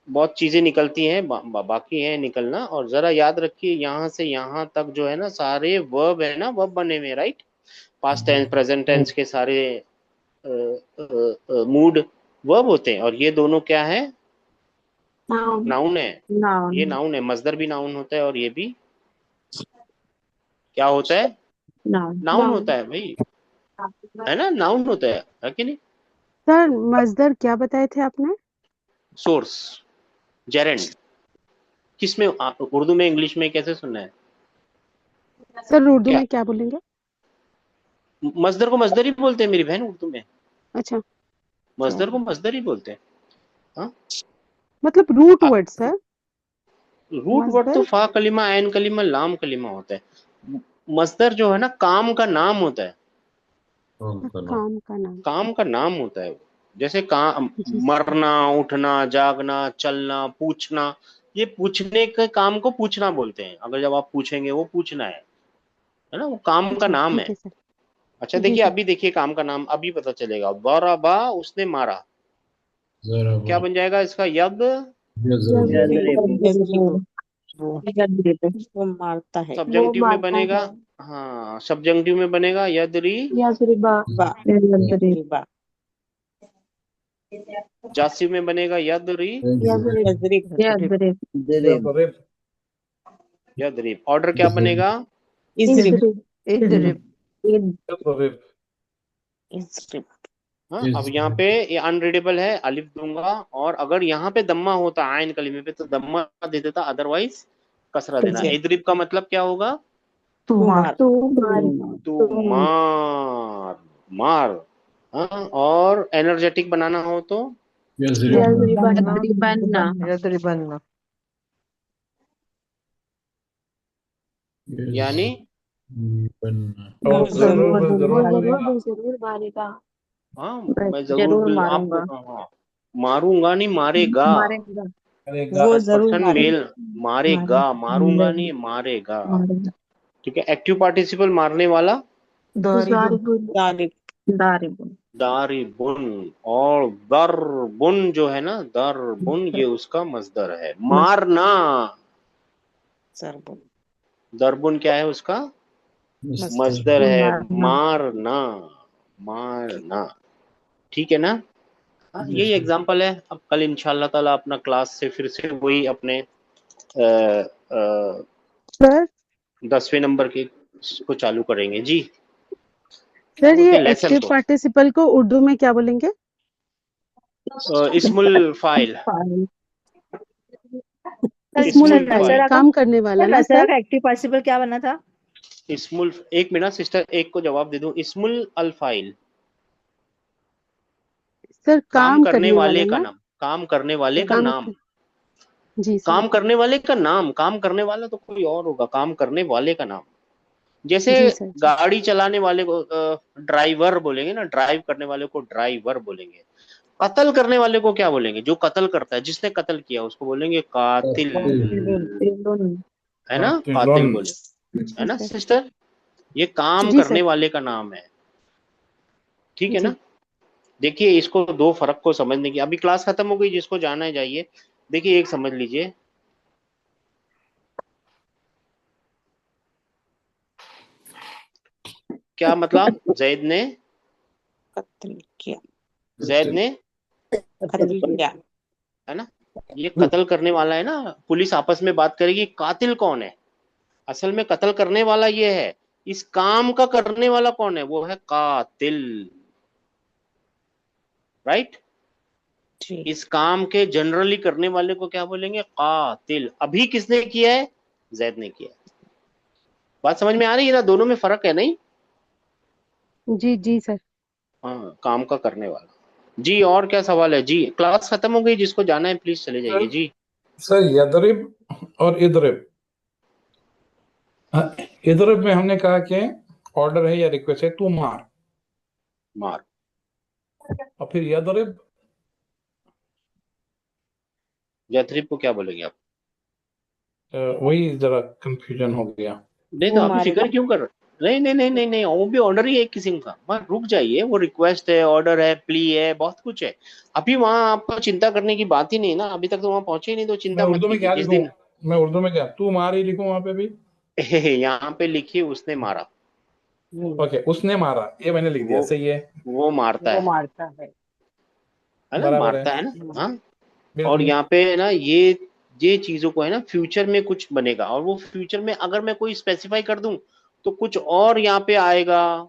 बहुत चीजें निकलती हैं, बाकी है निकलना। और जरा याद रखिए यहाँ से यहाँ तक जो है ना सारे वर्ब है ना, वर्ब बने हुए, right. Past tense present tense के सारे मूड वर्ब होते हैं, और ये दोनों क्या है, नाउन नाउन है। ये नाउन नाउन है, मजदर भी नाउन होता है और ये भी क्या होता है, नाउन नाउन होता है भाई, है ना, नाउन होता है कि नहीं। सर मजदर क्या बताए थे आपने? Source, gerund. किस में उर्दू में इंग्लिश में कैसे सुनना है? सर उर्दू क्या में क्या बोलेंगे? मजदर को मजदर ही बोलते हैं मेरी बहन उर्दू में, अच्छा, मजदर को तो मजदर ही बोलते हैं। हाँ, मतलब root word sir, root word तो मजदर। फा कलिमा, ऐन कलिमा, लाम कलिमा होता है। मजदर जो है ना काम का नाम होता है, काम का नाम। काम का नाम होता है वो। जैसे काम, जी मरना, उठना, जागना, चलना, पूछना, ये पूछने के काम को पूछना बोलते हैं। अगर जब आप पूछेंगे वो पूछना है ना, वो काम का जी नाम ठीक है। है सर। अच्छा जी देखिए, सर। अभी देखिए काम का नाम अभी पता चलेगा। दरबा, उसने मारा, ज़राबा, क्या बन जाएगा इसका, यज़रबु, यजरिबु, वो मारता है। सब्जंक्टिव में बनेगा। हाँ, सब्जंक्टिव में बनेगा यदरी, बा, यजरिबा, जासिम में बनेगा यदरी, यजरिब, यदरिब, यदरिब। ऑर्डर क्या बनेगा, इजरिब, इजरिब, यदरिब। इजरिब। हाँ। अब यहाँ पे यज़रबु, ये अनरीडेबल है, अलिफ दूंगा, और अगर यहाँ पे दम्मा होता आयन कलीमे पे तो दम्मा दे देता, अदरवाइज कसरा देना। जी, इदरिब का मतलब क्या होगा, तू मार, तू मार, मार। हाँ, और एनर्जेटिक बनाना हो तो यज़रिबन्ना, यद्रिबन्ना यानी यज़रिबन्ना, और जरूर बस जरूर मारेगा। हाँ, मैं जरूर आपको, मारूंगा, हाँ, मारूंगा नहीं, मारेगा। मारेगा। वो फर्स्ट जरूर पर्सन मारेगा, मेल, मारेगा, मारूंगा नहीं, मारेगा। ठीक है, एक्टिव पार्टिसिपल मारने वाला दारिबुन दारिब, दारिब, दारिबुन। और दरबुन जो है ना, दरबुन, ये उसका मजदर है, मारना। सरबुन, दरबुन क्या है उसका, मस्तर, मजदर है, मारना, मारना, मारना। ठीक है ना। हाँ, जी यही सर, एग्जाम्पल है। अब कल इंशाल्लाह ताला अपना क्लास से फिर से वही अपने 10वें नंबर के को चालू करेंगे जी, सर ये के लेसन एक्टिव को। पार्टिसिपल को उर्दू में क्या बोलेंगे? इस्मुल फाइल, फाइल, इसमुल इस्मुल फाइल, फाइल, काम करने वाला ना नसरा सर? का एक्टिव पार्टिसिपल क्या बना था? इस्मुल। एक मिनट सिस्टर, एक को जवाब दे दूं, इस्मुल अल फाइल, सर काम काम करने करने वाले वाला का ना? नाम, काम करने वाले का काम नाम, जी सर। काम करने वाले का नाम। काम करने वाला तो कोई और होगा, काम करने वाले का नाम। जैसे जी सर जी। गाड़ी चलाने वाले को ड्राइवर बोलेंगे ना, ड्राइव करने वाले को ड्राइवर बोलेंगे। कत्ल करने वाले को क्या बोलेंगे, जो कत्ल करता है, जिसने कत्ल किया उसको बोलेंगे कातिल, है ना, कातिल कातिलन। बोले, है जी ना सर। सिस्टर। ये काम जी करने सर। वाले का नाम है, ठीक है जी ना। देखिए इसको दो फर्क को समझने की, अभी क्लास खत्म हो गई, जिसको जाना है जाइए। देखिए एक समझ लीजिए, क्या मतलब, जैद ने, कत्ल किया, जैद ने, कत्ल किया, है ना, ये कत्ल करने वाला है ना। पुलिस आपस में बात करेगी कातिल कौन है, असल में कत्ल करने वाला ये है। इस काम का करने वाला कौन है, वो है कातिल, राइट। जी, इस काम के जनरली करने वाले को क्या बोलेंगे, कातिल। अभी किसने किया है, जैद ने किया है। बात समझ में आ रही है ना, दोनों में फर्क है नहीं। जी जी सर। हाँ, काम का करने वाला जी। और क्या सवाल है जी, क्लास खत्म हो गई, जिसको जाना है प्लीज चले जाइए जी। सर यदरिब और इदरिब, हाँ, इदरिब में हमने कहा कि ऑर्डर है या रिक्वेस्ट है, तू मार। मार, और फिर यदरिब, यथरिब को क्या बोलेंगे आप, वही जरा कंफ्यूजन हो गया। नहीं तो वो अभी मारेगा, फिक्र क्यों कर रहे, नहीं नहीं नहीं नहीं नहीं, वो भी ऑर्डर ही है एक किस्म का। वहाँ रुक जाइए, वो रिक्वेस्ट है, ऑर्डर है, प्ली है, बहुत कुछ है। अभी वहाँ आपको चिंता करने की बात ही नहीं ना, अभी तक तो वहाँ पहुंचे ही नहीं, तो मैं चिंता मत उर्दू में कीजिए क्या जिस लिखूं? दिन। मैं उर्दू में क्या तू मार ही लिखूं वहां पे भी? यहाँ पे लिखिए उसने मारा, ओके, उसने मारा, ये मैंने लिख दिया, वो सही है। वो मारता वो है मारता है ना, बराबर है, मारता है ना। हाँ। और बिल्कुल। यहाँ पे है ना, ये चीजों को है ना, फ्यूचर में कुछ बनेगा, और वो फ्यूचर में अगर मैं कोई स्पेसिफाई कर दूं तो कुछ और यहाँ पे आएगा।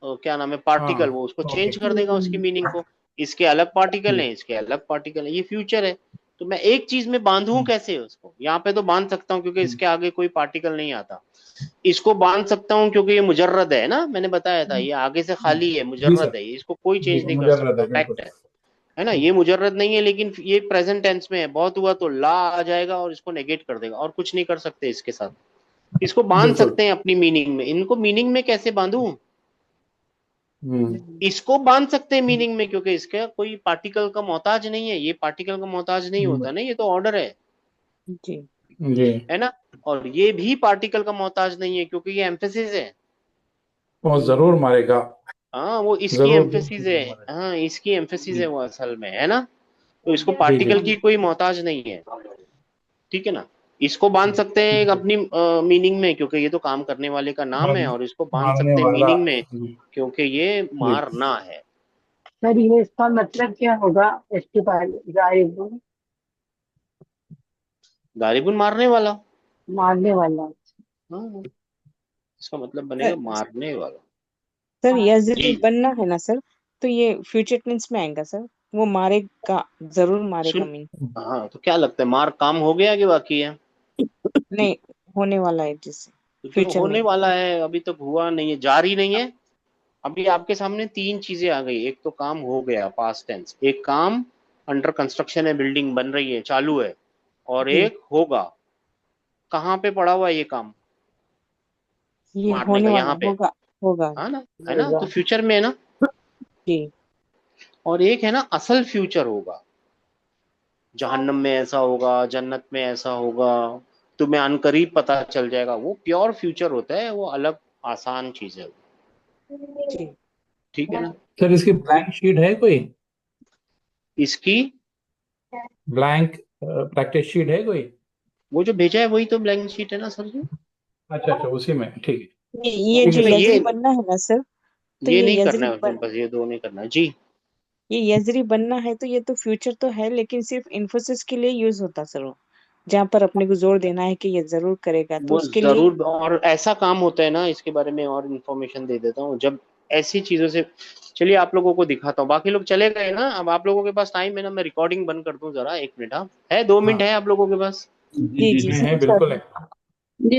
क्या नाम है, हाँ, पार्टिकल, वो उसको ओके, चेंज कर देगा उसकी मीनिंग को। इसके अलग पार्टिकल हैं, इसके अलग पार्टिकल हैं, ये फ्यूचर है। तो मैं एक चीज में बांधूं कैसे उसको? यहाँ पे तो बांध सकता हूँ क्योंकि इसके आगे कोई पार्टिकल नहीं आता। इसको बांध सकता हूँ क्योंकि ये मुजर्रद है ना, मैंने बताया था, ये आगे से खाली है, जी सर, मुजर्रद है, इसको कोई जी चेंज नहीं कर मुजर्रद सकता, है, बिल्कुल। फैक्ट है ना। ये मुजर्रद नहीं है, लेकिन ये प्रेजेंट टेंस में है, बहुत हुआ तो ला आ जाएगा और इसको नेगेट कर देगा, और कुछ नहीं कर सकते इसके साथ। इसको बांध बिल्कुल। सकते हैं अपनी मीनिंग में, इनको मीनिंग में कैसे बांधूं? हम्म। इसको बांध सकते हैं मीनिंग में क्योंकि इसका कोई पार्टिकल का मोहताज नहीं है, ये पार्टिकल का मोहताज नहीं होता ना, ये तो ऑर्डर जी जी, है ना। और ये भी पार्टिकल का मोहताज नहीं है क्योंकि ये एम्फेसिस है। वो जरूर मारेगा, हाँ, वो इसकी जरूर एम्फेसिस है। मारेगा। हाँ, इसकी एम्फेसिस जी है वो असल में, है ना। तो इसको जी जी, पार्टिकल की कोई मोहताज नहीं है, ठीक है ना। इसको बांध सकते हैं एक अपनी मीनिंग में क्योंकि ये तो काम करने वाले का नाम है, और इसको बांध मारने सकते हैं वाला। मीनिंग में जी क्योंकि ये जी। मारना है। सर। ये इसका मतलब क्या होगा? इसके पहले गायब, गालिबुन मारने वाला। मारने वाला। हाँ, इसका मतलब बनेगा सर। मारने वाला। सर यजरी जी। बनना है ना सर, तो ये फ्यूचर टेंस में आएगा सर। वो मारेगा, जरूर मारेगा सुन, मीन। हाँ, तो क्या लगता है, मार काम हो गया कि बाकी है? नहीं, होने वाला है जिससे तो जो फ्यूचर होने में। वाला है अभी तक हुआ नहीं है, जारी नहीं है। अभी आपके सामने तीन चीजें आ गई, एक तो काम हो गया पास्ट टेंस, एक काम अंडर कंस्ट्रक्शन है, बिल्डिंग बन रही है, चालू है, और जी, एक होगा। कहाँ पे पड़ा हुआ है ये काम ये मारने होने का? वाला यहाँ पे, होगा। होगा हाँ ना, है ना, होगा। तो फ्यूचर में है ना। जी। और एक है ना असल फ्यूचर होगा, जहन्नम में ऐसा होगा, जन्नत में ऐसा होगा, तुम्हें अनकरीब पता चल जाएगा, वो प्योर फ्यूचर होता है, वो अलग आसान चीज है। जी। ठीक है ना। सर, इसकी ब्लैंक शीट है कोई? इसकी, ब्लैंक प्रैक्टिस शीट है कोई? वो जो भेजा है वही तो ब्लैंक शीट है ना सर जी। अच्छा अच्छा, उसी में, ठीक ये है, जो ठीक है उसमें सर। यजरी बनना है ना सर, तो ये ये नहीं करना यजरी है, उसमें बस ये दो नहीं करना है जी। ये यजरी बनना है, तो ये तो फ्यूचर तो है, लेकिन सिर्फ इन्फोसिस के लिए यूज होता सर वो। जहाँ पर अपने को जोर देना है कि ये जरूर करेगा, तो वो उसके लिए। जरूर, और ऐसा काम होता है ना, इसके बारे में और इन्फॉर्मेशन दे देता हूँ जब ऐसी चीजों से। चलिए आप लोगों को दिखाता हूँ, बाकी लोग चले गए ना, अब आप लोगों के पास टाइम है ना, मैं रिकॉर्डिंग बंद कर दूं जरा, 1 मिनट। हाँ, है 2 मिनट हाँ है आप लोगों के पास? जी जी जी, जी है सर। बिल्कुल है।